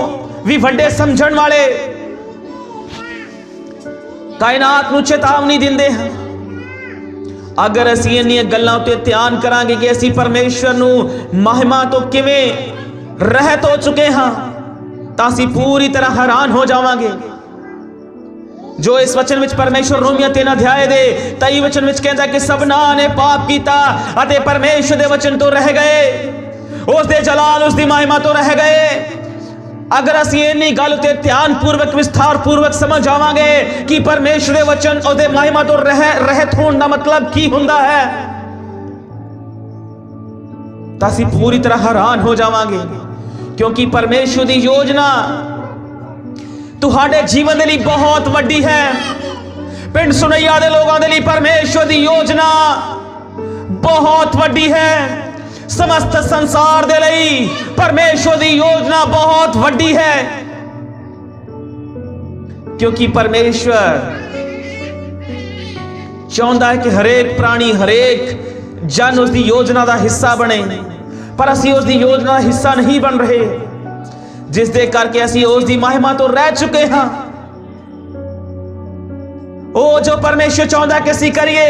ਵੀ ਵੱਡੇ ਸਮਝਣ ਵਾਲੇ ਕਾਇਨਾਤ ਨੂੰ ਚੇਤਾਵਨੀ ਦਿੰਦੇ ਹਾਂ। ਅਗਰ ਅਸੀਂ ਇੰਨੀਆਂ ਗੱਲਾਂ ਉੱਤੇ ਧਿਆਨ ਕਰਾਂਗੇ ਕਿ ਅਸੀਂ ਪਰਮੇਸ਼ਵਰ ਨੂੰ ਮਹਿਮਾ ਤੋਂ ਕਿਵੇਂ ਰਹਿਤ ਹੋ ਚੁੱਕੇ ਹਾਂ, ਤਾਂ ਅਸੀਂ ਪੂਰੀ ਤਰ੍ਹਾਂ ਹੈਰਾਨ ਹੋ ਜਾਵਾਂਗੇ। ਜੋ ਇਸ ਵਚਨ ਵਿੱਚ ਪਰਮੇਸ਼ਵਰ ਰੋਮੀਆਂ 3 ਅਧਿਆਏ ਦੇ 23 ਵਚਨ ਵਿੱਚ ਕਹਿੰਦਾ ਕਿ ਸਭਨਾਂ ਨੇ ਪਾਪ ਕੀਤਾ ਅਤੇ ਪਰਮੇਸ਼ਵਰ ਦੇ ਵਚਨ ਤੋਂ ਰਹਿ ਗਏ, ਉਸ ਦੇ ਜਲਾਲ, ਉਸ ਦੀ ਮਹਿਮਾ ਤੋਂ ਰਹਿ ਗਏ। ਅਗਰ ਅਸੀਂ ਇੰਨੀ ਗੱਲ ਉੱਤੇ ਧਿਆਨ ਪੂਰਵਕ, ਵਿਸਥਾਰ ਪੂਰਵਕ ਸਮਝ ਆਵਾਂਗੇ ਕਿ ਪਰਮੇਸ਼ਵਰ ਦੇ ਵਚਨ, ਉਹਦੇ ਮਹਿਮਾ ਤੋਂ ਰਹਿਤ ਹੋਣ ਦਾ ਮਤਲਬ ਕੀ ਹੁੰਦਾ ਹੈ, ਤਾਂ ਅਸੀਂ ਪੂਰੀ ਤਰ੍ਹਾਂ ਹੈਰਾਨ ਹੋ ਜਾਵਾਂਗੇ। ਕਿਉਂਕਿ ਪਰਮੇਸ਼ਵਰ ਦੀ ਯੋਜਨਾ ਤੁਹਾਡੇ ਜੀਵਨ ਦੇ ਲਈ ਬਹੁਤ ਵੱਡੀ ਹੈ। ਪਿੰਡ ਸੁਨਈਆ ਦੇ ਲੋਕਾਂ ਦੇ ਲਈ ਪਰਮੇਸ਼ਵਰ ਦੀ ਯੋਜਨਾ ਬਹੁਤ ਵੱਡੀ ਹੈ। समस्त संसार दे लई परमेश्वर की योजना बहुत वड्डी है, क्योंकि परमेश्वर चाहता है कि हरेक प्राणी, हरेक जन उसकी योजना का हिस्सा बने, पर असी उसकी योजना का हिस्सा नहीं बन रहे, जिस दे करके असी उसकी महिमा तो रह चुके हाँ। वो जो परमेश्वर चाहता है कि असी करिए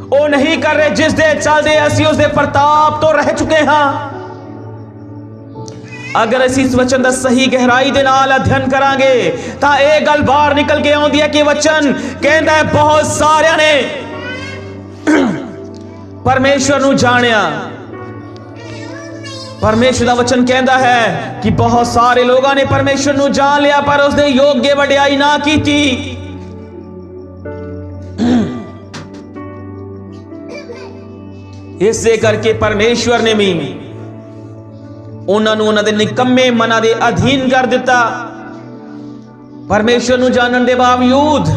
वो नहीं कर रहे, जिस दे चलते असी उसके प्रताप तो रह चुके हाँ। अगर असी इस वचन का सही गहराई दे नाल अध्ययन करांगे तो यह गल बाहर निकल के आउंदी है कि वचन कहता है बहुत सारियां ने परमेश्वर नू जानिया। परमेश्वर का वचन कहता है कि बहुत सारे लोगों ने परमेश्वर नू जान लिया, पर उसने योग्य वडियाई ना की। इसे करके परमेश्वर ने भी उन्होंने निकम्मे मना दे अधीन कर दिता। परमेश्वर नू जानन दे बावजूद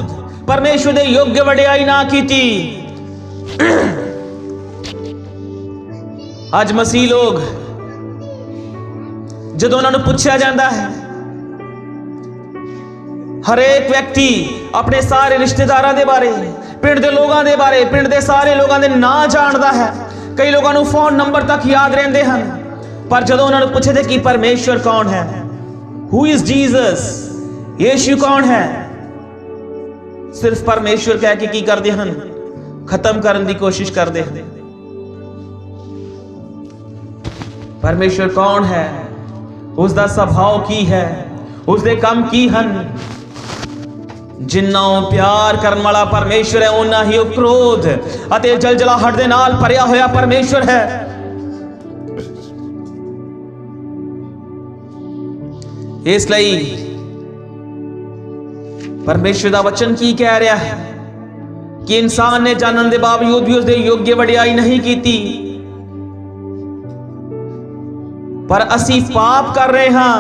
परमेश्वर दे योग्य वडियाई ना की। आज मसीह लोग जदों उन्होंने पूछा जाता है, हरेक व्यक्ति अपने सारे रिश्तेदारों के बारे, पिंड के लोगों के बारे, पिंड के सारे लोगों के ना जानता है। कई लोगों को फोन नंबर तक याद रहते हैं, पर जदों उन्होंने पूछे थे कि परमेश्वर कौन है, हु इज जीसस, यीशु कौन है, सिर्फ परमेश्वर कह के की करते हैं, खत्म करने की कोशिश करते हैं। परमेश्वर कौन है, उसका स्वभाव की है, उसके काम की हन। जिन्ना प्यार करने वाला परमेश्वर है, उन्ना ही क्रोध अते जलजलाहट दे नाल भरिया होया परमेश्वर है। इसलिए परमेश्वर का वचन की कह रहा है कि इंसान ने जानने के बावजूद भी उसके योग्य वडियाई नहीं की, पर असी पाप कर रहे हां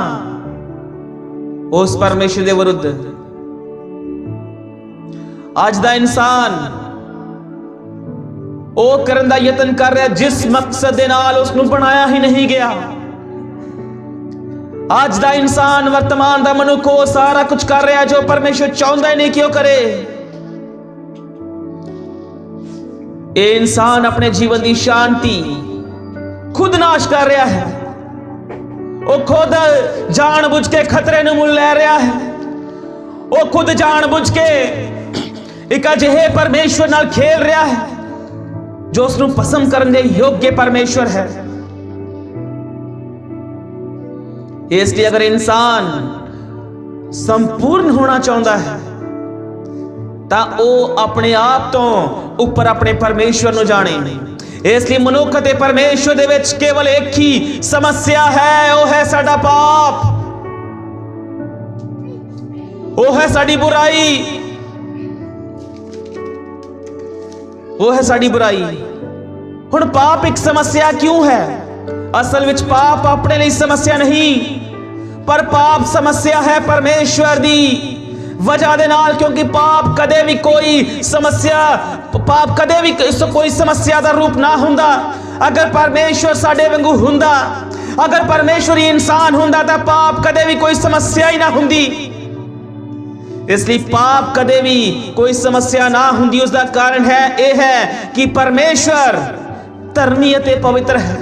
उस परमेश्वर के विरुद्ध। आज दा इंसान वो करने का यत्न कर रहा जिस मकसद दे नाल उसनू बनाया ही नहीं गया। आज दा इंसान, वर्तमान दा मनुख वो सारा कुछ कर रहा जो परमेश्वर चाहता ही नहीं कि वो करे। ये इंसान अपने जीवन की शांति खुद नाश कर रहा है। वो खुद जानबूझ के खतरे नू मुल ले रहा है। वो खुद जानबूझ के एक अजिहे परमेश्वर नाल खेल रहा है जो उसनू पसंद करने योग्य परमेश्वर है। इसलिए अगर इंसान संपूर्ण होना चाहता है तो वो अपने आप तो ऊपर अपने परमेश्वर नू जाने। इसलिए मनुख ते परमेश्वर दे विच केवल एक ही समस्या है, वो है साडा पाप, वो है साडी बुराई, वो है साड़ी बुराई। हुण पाप एक समस्या क्यों है? असल विच पाप अपने लिए समस्या नहीं, पर पाप समस्या है परमेश्वर दी वजह दे नाल, क्योंकि पाप कदे भी कोई समस्या, पाप कदे भी कोई समस्या दा रूप ना हुंदा। अगर परमेश्वर साडे वांगू हुंदा, अगर परमेश्वर ही इंसान हुंदा तां पाप कदे भी कोई समस्या ही ना हुंदी। इसलिए पाप कदे भी कोई समस्या ना हुंदी, उसका कारण है यह है कि परमेश्वर धर्मी अते पवित्र है।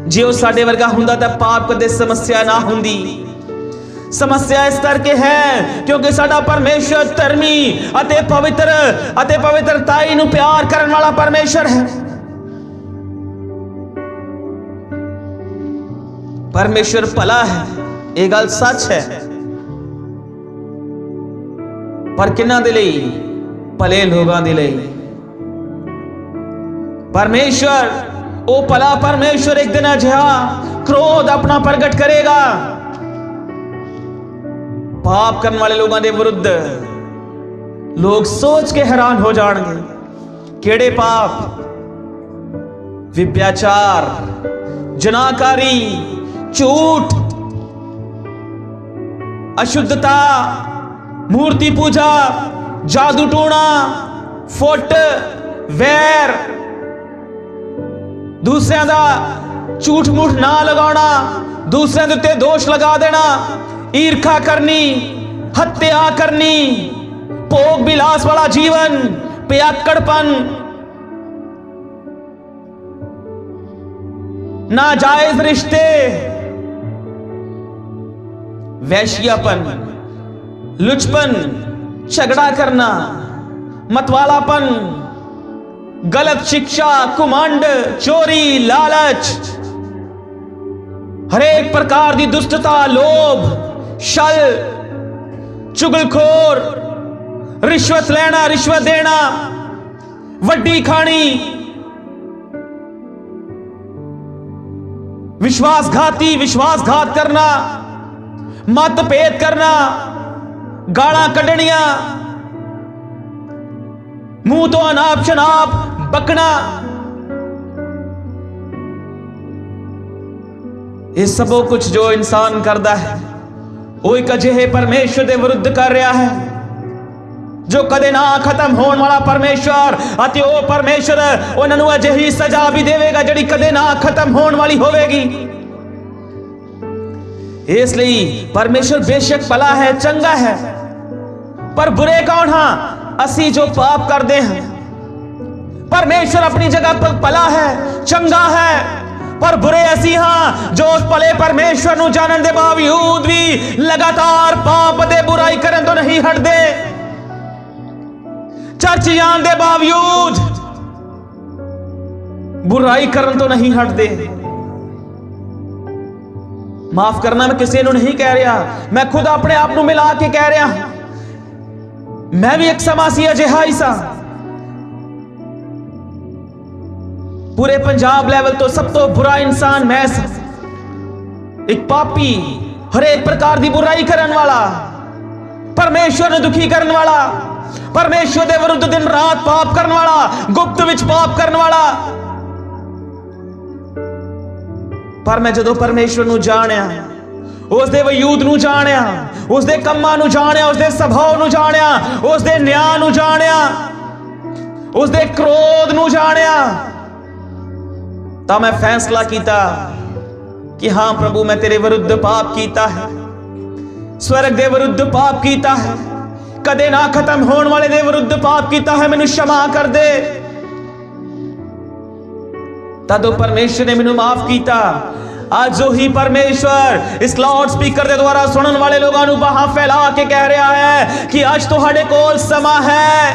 जे वो साडे वर्गा हुंदा तां पाप कदे समस्या ना हुंदी। समस्या इस करके है क्योंकि साडा परमेश्वर धर्मी अते पवित्रताई नूं प्यार करने वाला परमेश्वर है। परमेश्वर भला है, ये गल सच है, पर किन्ना दे लई? भले लोगां दे लई। परमेश्वर ओ भला परमेश्वर एक दिन अजिहा क्रोध अपना प्रगट करेगा पाप करने वाले लोगों के विरुद्ध। लोग सोच के हैरान हो जाएंगे, केड़े पाप? व्यभिचार, जनाकारी, झूठ, अशुद्धता, मूर्ति पूजा, जादू टोना, फुट, वैर, दूसरों का झूठ मूठ ना लगाना, दूसरों के उत्ते दोष लगा देना, ईर्खा करनी, हत्या करनी, भोग विलास वाला जीवन, पियक्कड़पन, नाजायज रिश्ते, वैश्यापन, लुचपन, झगड़ा करना, मतवालापन, गलत शिक्षा, कुमंड, चोरी, लालच, हरेक प्रकार की दुष्टता, लोभ, छल, चुगलखोर, रिश्वत लेना, रिश्वत देना, वड्डी खानी, विश्वासघात करना, मतभेद करना, गालां कढ़निया, मुंह तो अनाप शनाप बकना, ये सब कुछ जो इंसान करता है वो एक अजिहे परमेश्वर के विरुद्ध कर रहा है, जो कदे ना खत्म होने वाला परमेश्वर। अति वो परमेश्वर उन्होंने अजिही सजा भी देवेगा जिहड़ी कदे ना खत्म होने वाली होवेगी। इसलिए परमेश्वर बेशक भला है, चंगा है, पर बुरे कौन? हाँ, असी जो पाप करते हैं। परमेश्वर अपनी जगह पर भला है, चंगा है, पर बुरे असी हाँ जो उस भले परमेश्वर नूं जानन दे बावजूद भी लगातार पाप ते बुराई करन तो नहीं हटदे। चर्च जान दे बावजूद बुराई करन तो नहीं हटदे। माफ करना, मैं किसी नूं नहीं कह रहा, मैं खुद अपने आप नूं मिला के कह रहा। मैं भी एक समा सी अजिहा ही सा। पूरे पंजाब लेवल तो सब तो बुरा इंसान मैं सा, एक पापी, हर एक प्रकार की बुराई करने वाला, परमेश्वर ने दुखी करने वाला, परमेश्वर के विरुद्ध दिन रात पाप करने वाला, गुप्त विच पाप करने वाला। पर मैं जदों परमेश्वर नूं जाणिया, उसदे वजूद नूं जाणिया, उसदे कम्मां नूं जाणिया, उसदे सुभाव नूं जाणिया, उसदे न्याय नूं जाणिया, उसदे क्रोध नूं जाणिया, तां मैं फैसला किया कि हाँ प्रभु, मैं तेरे विरुद्ध पाप किया है, स्वर्ग दे विरुद्ध पाप किया है, कदे ना खत्म होने वाले दे विरुद्ध पाप किया है, मैनू क्षमा कर दे। तदों परमेश्वर ने मैनू माफ किया। आज जो ही परमेश्वर इस लाउड स्पीकर के द्वारा सुनने वाले लोगों को बाहां फैला के कह रहा है कि आज तुहाडे कोल समा है,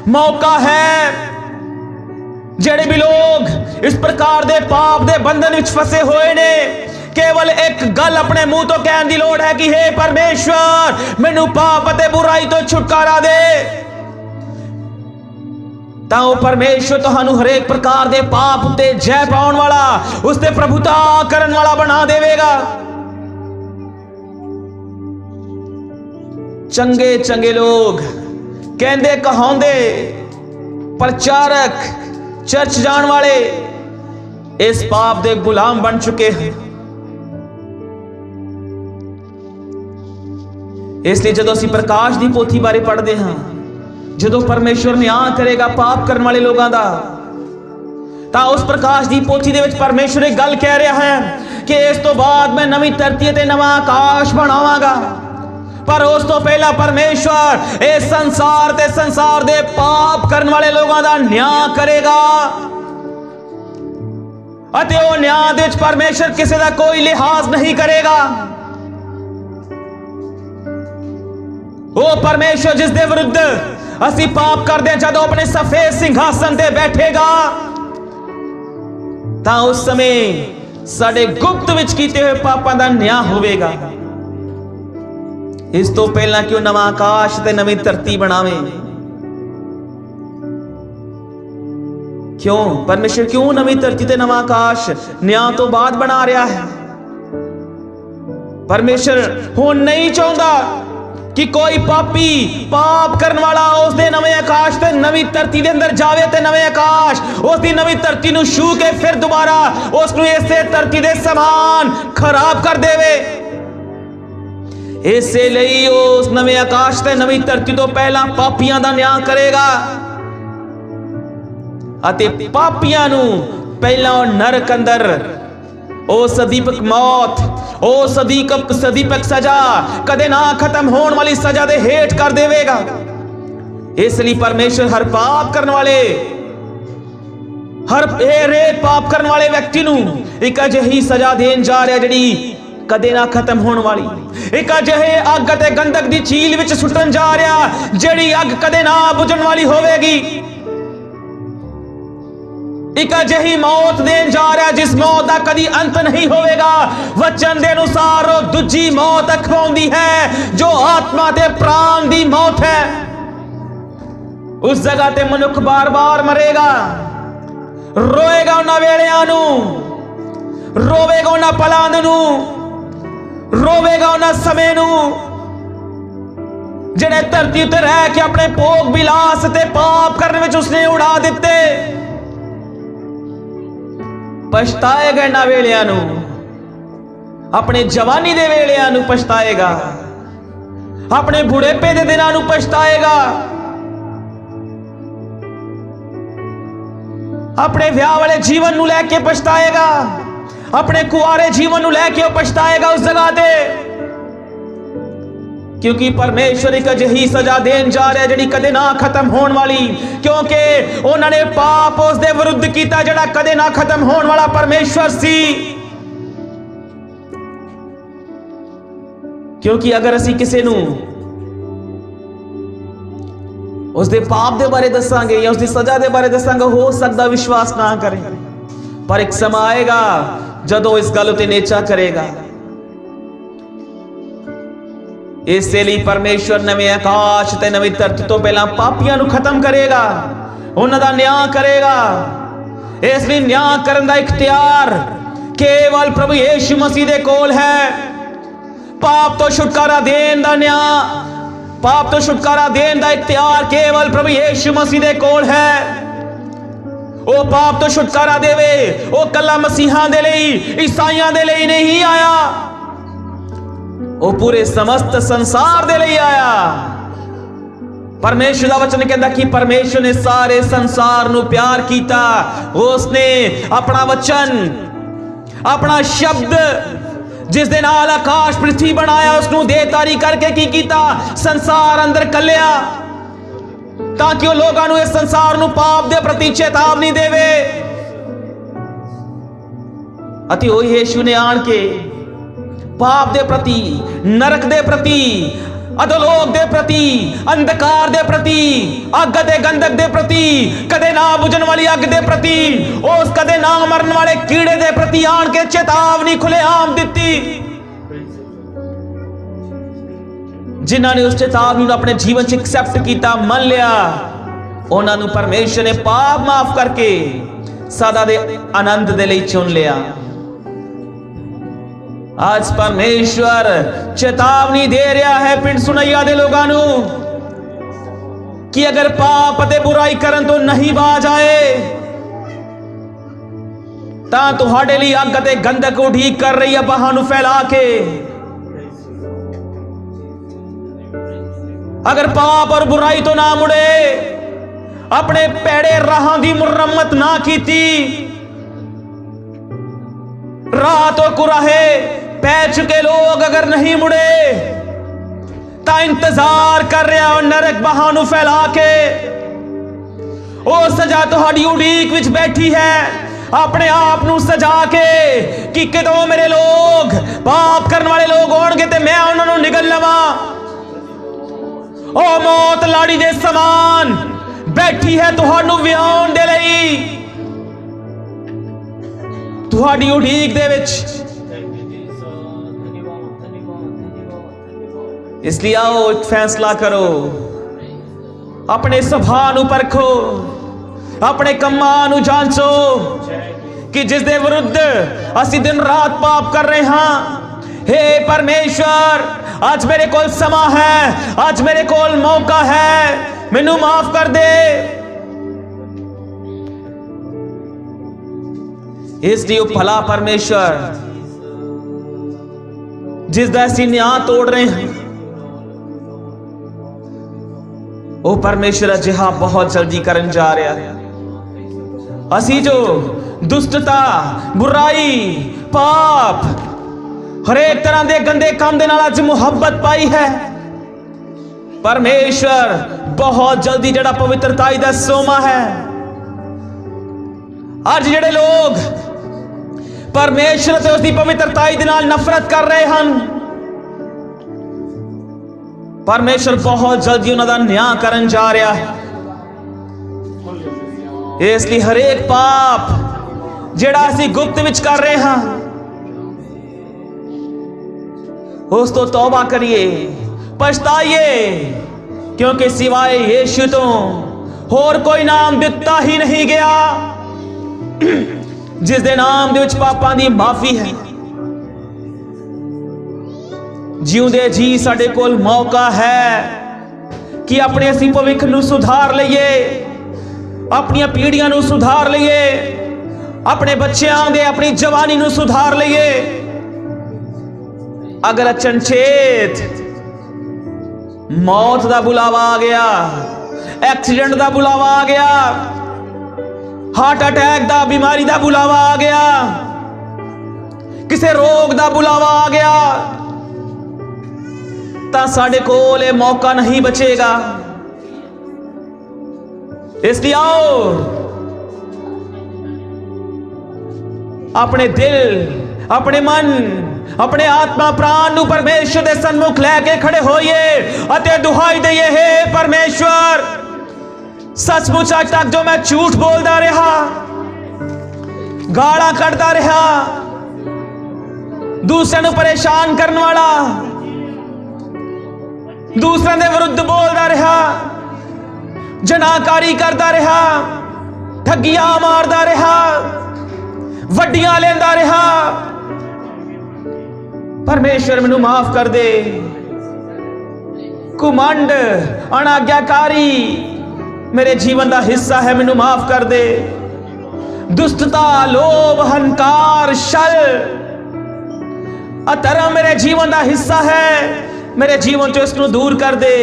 मौका है। जेड़े भी लोग इस प्रकार दे पाप दे बंधन विच फसे हुए ने, केवल एक गल अपने मुंह तो कहने की लोड़ है कि हे परमेश्वर, मैनू पाप ते बुराई तो छुटकारा दे। तां परमेश्वर तुहानू हर एक प्रकार दे पाप ते जय पाउण वाला, उसते प्रभुता करन वाला बना देवेगा। चंगे चंगे लोग कहंदे कहाउंदे प्रचारक, चर्च जाण वाले इस पाप दे गुलाम बन चुके हैं। इसलिए जदों असीं प्रकाश दी पोथी बारे पढ़दे हां, जदों परमेश्वर न्याय करेगा पाप करने वाले लोगों का, तां उस प्रकाश दी पोथी दे विच परमेश्वर एक गल कह रहा है कि इस तो बाद मैं नवीं धरती ते नवां आकाश बनावांगा। पर उस तो पहला परमेश्वर इस संसार ते संसार दे पाप करने वाले लोगों का न्याय करेगा। अते वो न्याय दे विच परमेश्वर किसी का कोई लिहाज नहीं करेगा। वो परमेश्वर जिस दे विरुद्ध असी पाप करते हैं, जदों अपने सफेद सिंहासन ते बैठेगा, तां उस समय साडे गुप्त विच कीते हुए पापां दा न्याय होवेगा। इस तो पहला क्यों नवां आकाश ते नवीं धरती बनावे? क्यों परमेश्वर क्यों नवीं धरती ते नवां आकाश न्याय तो बाद बना रहा है? परमेश्वर हुण नहीं चाहता कि कोई पापी पाप करने वाला उस दे नवे आकाश ते नवी धरती दे अंदर जावे ते नवे आकाश उस दी नवी धरती नूं छू के फिर दोबारा उसनूं इसे धरती दे समान खराब कर देवे। इसे लई उस नवे आकाश ते नवी धरती तो पहला पापियां दा न्याय करेगा अते पापियां नूं पहला नरक अंदर ओ सदीपक मौत, ओ सदीपक सजा, कदे ना खत्म होने वाली सजा दे हेठ कर देवेगा। इसलिए परमेश्वर हर पाप करने वाले, हर पाप करने वाले व्यक्ति नूं एक अजिही सजा देन जा रहा जिहड़ी कदे ना खत्म होने वाली। एक अजिहे अग ते गंधक दी झील विच सुटन जा रहा जिहड़ी अग कदे ना बुझण वाली होवेगी। एक अजिही मौत देन जा रहा जिस मौत का कभी अंत नहीं होवेगा। वचन के अनुसार वो दूजी मौत अखवाउंदी है जो आत्मा ते प्राण दी मौत है। उस जगह ते मनुख बार बार मरेगा, रोएगा उन्हां वेलियां नूं, रोवेगा उन्हां पलां नूं, रोवेगा उन्हां समय नूं जिहड़े धरती उत्ते रह के अपने भोग विलास ते पाप करने विच उसने उड़ा दिते। पछताएगा इन्हां वेलियां नूं, अपने जवानी दे वेलियां नूं पछताएगा, अपने बुढ़ेपे दे दिनां नूं पछताएगा, अपने ब्याह वाले जीवन नूं लैके पछताएगा, अपने कुआरे जीवन नूं लैके पछताएगा उस जगह ते। क्योंकि परमेश्वर एक अजिही सजा देन जा रहा है जिहड़ी कदे ना खत्म होने वाली, क्योंकि उन्होंने पाप उस दे विरुद्ध कीता जिहड़ा कदे ना खत्म होने वाला परमेश्वर सी। क्योंकि अगर असी किसी नूं उस दे पाप दे बारे दसांगे या उस दी सजा दे बारे दसांगे, हो सकदा विश्वास ना करें, पर एक समय आएगा जदों इस गल ते नेचा करेगा। इसलिए परमेश्वर नवे आकाश ते नवी धरती तो पहला पापियां नूं खत्म करेगा, उन्हां दा न्याय करेगा। इसलिए न्याय करन दा इख्तियार केवल प्रभु यीशु मसीह दे कोल है। पाप तो छुटकारा देन दा न्याय, पाप तो छुटकारा देन दा इख्तियार केवल प्रभु यीशु मसीह दे कोल है। वो पाप तो छुटकारा देवे, वो कला मसीहां दे लई, ईसाइयां दे लई नहीं आया, वो पूरे समस्त संसार दे लिए आया। परमेश्वर का वचन कहता कि परमेश्वर ने सारे संसार नू प्यार किया। उसने अपना वचन, अपना शब्द जिस दे नाल आकाश पृथ्वी बनाया उसनू दे तारी करके की कीता, संसार अंदर कलिया ताकि वो लोगों नू इस संसार नू पाप दे प्रति चेतावनी देवे। अति वो यीशु ने आन के पाप दे प्रति, नरक दे प्रति, अधोलोक दे प्रति, अंधकार दे प्रति, अग दे गंधक दे प्रति, कदे ना बुझन वाली अग दे प्रति, उस कदे ना मरन वाले कीड़े दे प्रति आन के चेतावनी खुलेआम दिती। जिन्होंने उस चेतावनी को अपने जीवन से एक्सेप्ट किया, मन लिया, उन्होंने परमेश्वर ने पाप माफ करके सदा दे आनंद दे लई चुन लिया। आज परमेश्वर चेतावनी दे रहा है पिंड सुनैया दे लोगों नू कि अगर पाप ਅਤੇ बुराई करन तो नहीं बाज आए ਤਾਂ ਤੁਹਾਡੇ ਲਈ ਅੱਗ ਅਤੇ ਗੰਧਕ ਉਡੀਕ ਕਰ ਰਹੀ ਹੈ ਬਾਹਾਂ ਨੂੰ ਫੈਲਾ ਕੇ। अगर पाप और बुराई तो ना मुड़े, अपने पैड़े राहां दी मुरम्मत ना कीती, राह तो कुराहे पै चुके लोग अगर नहीं मुड़े ता इंतजार कर रहा और नरक बाहां नू फैला के ओ सजा तुहाडी उड़ीक विच बैठी है। अपने आप नू सजा के कि कदों मेरे लोग पाप करने वाले लोग होणगे ते मैं उन्हां नू निगल लवां। ओ मौत लाड़ी दे समान बैठी है तुहानू विहाउण दे लई, तुहाडी उड़ीक दे विच। इसलिए आओ एक फैसला करो, अपने सुभाव नू परखो, अपने कम्मां नू जांचो कि जिस दे विरुद्ध असीं दिन रात पाप कर रहे हां। हे परमेश्वर, आज मेरे कोल समा है, आज मेरे कोल मौका है, मैनू माफ कर दे। इसलिए भला परमेश्वर जिसदा असीं न्याय तोड़ रहे हैं, ओ परमेश्वर अजिहा बहुत जल्दी करन जा रहा है। असीं जो दुष्टता, बुराई, पाप, हरेक तरह के गंदे काम दे नाल अज मुहब्बत पाई है, परमेश्वर बहुत जल्दी जड़ा पवित्रताई दा सोमा है। अज जेड़े लोग परमेश्वर ते उसदी पवित्रताई दे नाल नफरत कर रहे हैं, परमेश्वर बहुत जल्दी उन्हां दा न्याय करन जा रहा है। इसलिए हरेक पाप जेड़ा असीं गुप्त विच कर रहे हैं उस तो तौबा करिए, पछताइए, क्योंकि सिवाय यीशु तो होर कोई नाम दिता ही नहीं गया जिस दे नाम दे विच पापां दी माफी है। जिउंदे जी साडे कोल मौका है कि अपने असीं भविख नूं सुधार लईए, अपनी पीढ़ियां नूं सुधार लईए, अपने बच्चों दे अपनी जवानी नूं सुधार लईए। अगर अचनचेत मौत का बुलावा आ गया, एक्सीडेंट का बुलावा आ गया, हार्ट अटैक का, बीमारी का बुलावा आ गया, किसी रोग का बुलावा आ गया, तो साडे कोल मौका नहीं बचेगा। इसलिए आओ अपने दिल, अपने मन, अपने आत्मा प्राण नू परमेश्वर दे सन्मुख लैके खड़े होइए अते दुहाई दईए, हे परमेश्वर, सचमुच आज तक जो मैं झूठ बोलता रहा, गाला कढ़ता रहा, दूसरे नू परेशान करने वाला, दूसरे दे विरुद्ध बोलता रहा, जनाकारी करता रहा, ठगियां मारता रहा, वड्डियां लेंदा रहा, परमेश्वर मैनू माफ कर दे। कुमंड, अनाज्ञाकारी मेरे जीवन का हिस्सा है, मैनू माफ कर दे। दुष्टता, लोभ, अहंकार, छल, अधर्म मेरे जीवन का हिस्सा है, मेरे जीवन चो इसनू दूर कर दे।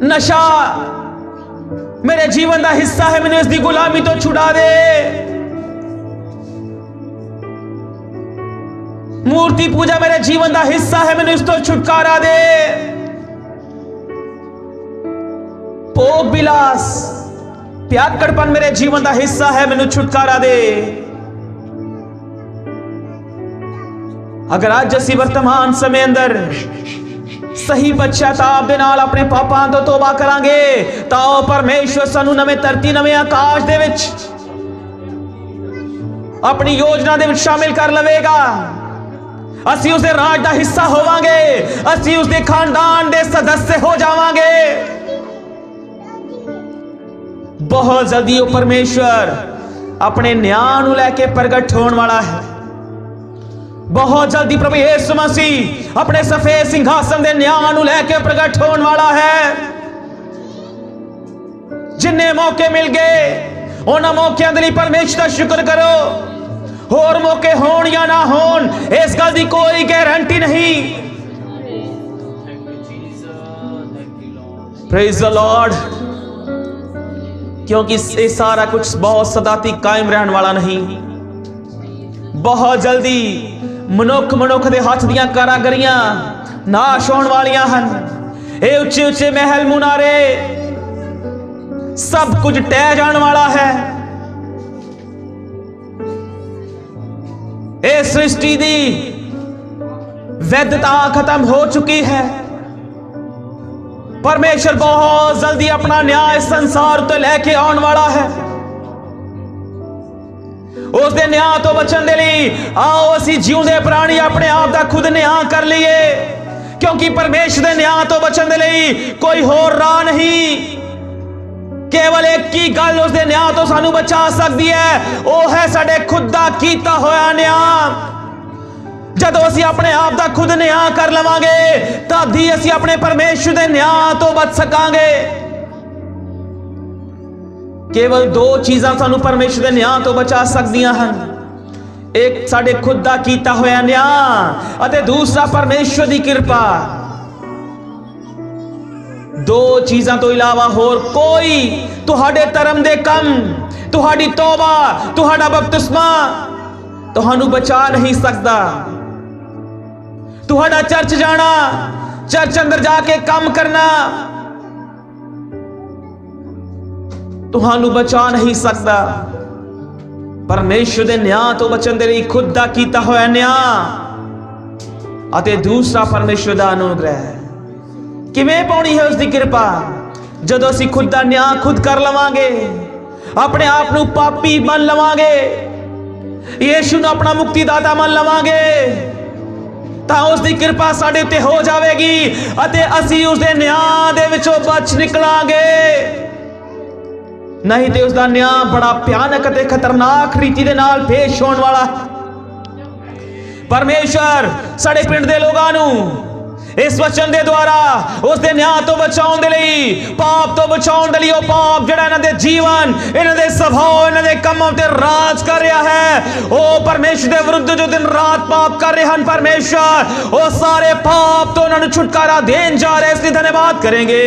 नशा मेरे जीवन का हिस्सा है, मैनू इसकी गुलामी तो छुड़ा दे। मूर्ति पूजा मेरे जीवन का हिस्सा है, मैनू इस तो छुटकारा दे। भोग विलास, प्याकड़पन मेरे जीवन का हिस्सा है, मैनू छुटकारा दे। अगर आज असी वर्तमान समय अंदर सही पश्चाताप दे नाल अपने पापां तो तौबा करांगे तां परमेश्वर सानू नवे धरती, नवे आकाश दे विच अपनी योजना दे विच शामिल कर लवेगा। असी उसके राज का हिस्सा होवांगे, असी उसके खानदान दे सदस्य हो जावांगे। बहुत जल्दी वो परमेश्वर अपने न्याय नू लैके प्रगट होने वाला है। बहुत जल्दी प्रभु यीशु मसीह अपने सफेद सिंहासन दे न्याय नूं लैके प्रगट होने वाला है। जिन्ने मौके मिल गए उन्हां मौकिਆਂ ਦੇ ਲਈ परमेश्वर ਦਾ शुक्र करो। होर मौके होण या ना होण इस गल दी कोई गारंटी नहीं। Praise the Lord. क्योंकि ये सारा कुछ बहुत सदाती कायम रहने वाला नहीं। बहुत जल्दी मनुख दे हाथ दियां कारागरियां नाश होने वालियां हन। ये उच्चे उच्चे महल मुनारे सब कुछ टह जाने वाला है। ये सृष्टि दी वैधता खत्म हो चुकी है। परमेश्वर बहुत जल्दी अपना न्याय संसार तो लेके आने वाला है। उस दे न्याय तो बचन दे लई आओ असी जिउंदे प्राणी अपने आप दा खुद न्याय कर लिए। क्योंकि परमेश्वर दे न्याय तो बचन दे लई कोई होर राह नहीं। केवल एक ही गल उस दे न्याय तो सानू बचा सकती है, वो है साडे खुद दा कीता होया न्याय। जदों असी अपने आप दा खुद न्याय कर लवांगे तद ही असी अपने परमेश्वर दे न्याय तो बच सकांगे। केवल दो चीज़ां सानू परमेश्वर दे न्याय तो बचा सकदियां हन। एक साडे खुद दा कीता होया न्याय अते दूसरा परमेश्वर दी कृपा। दो चीज़ां तो इलावा होर कोई तुहाडे धर्म दे कम, तुहाडी तौबा, तुहाडा बपतिस्मा तुहानू बचा नहीं सकता। तुहाडा चर्च जाना, चर्च अंदर जाके काम करना तुहानू बचा नहीं सकता। परमेश्वर दे न्याय तो बचन दे लई खुद दा कीता होया न्याय अते दूसरा परमेश्वर दा अनुग्रह। किवें पाउणी है उसकी कृपा? जदों असीं खुद दा न्याय खुद कर लवांगे, अपने आप नू पापी मन लवांगे, यीशु नू अपना मुक्तिदाता मन लवांगे तां उसकी कृपा साडे उत्ते हो जाएगी अते असीं उसदे न्याय दे विचों बच निकलांगे। नहीं तो उसका न्याय बड़ा भयानक अते खतरनाक रीति दे नाल पेश होने वाला। परमेश्वर साडे पिंड दे लोगां नू इस वचन दे द्वारा उसके न्याय तो बचाउण दे लई, पाप तो बचाउण दे लई, ओ पाप जिहड़ा इन्हां दे जीवन, इन्हां दे स्वभाव, इन्हां दे कामां ते राज कर रहा है, ओ परमेश्वर दे विरुद्ध जो दिन रात पाप कर रहे हैं परमेश्वर, ओ सारे पाप तो उन्हां नू छुटकारा देन जा रहे। इसलिए धन्यवाद करेंगे।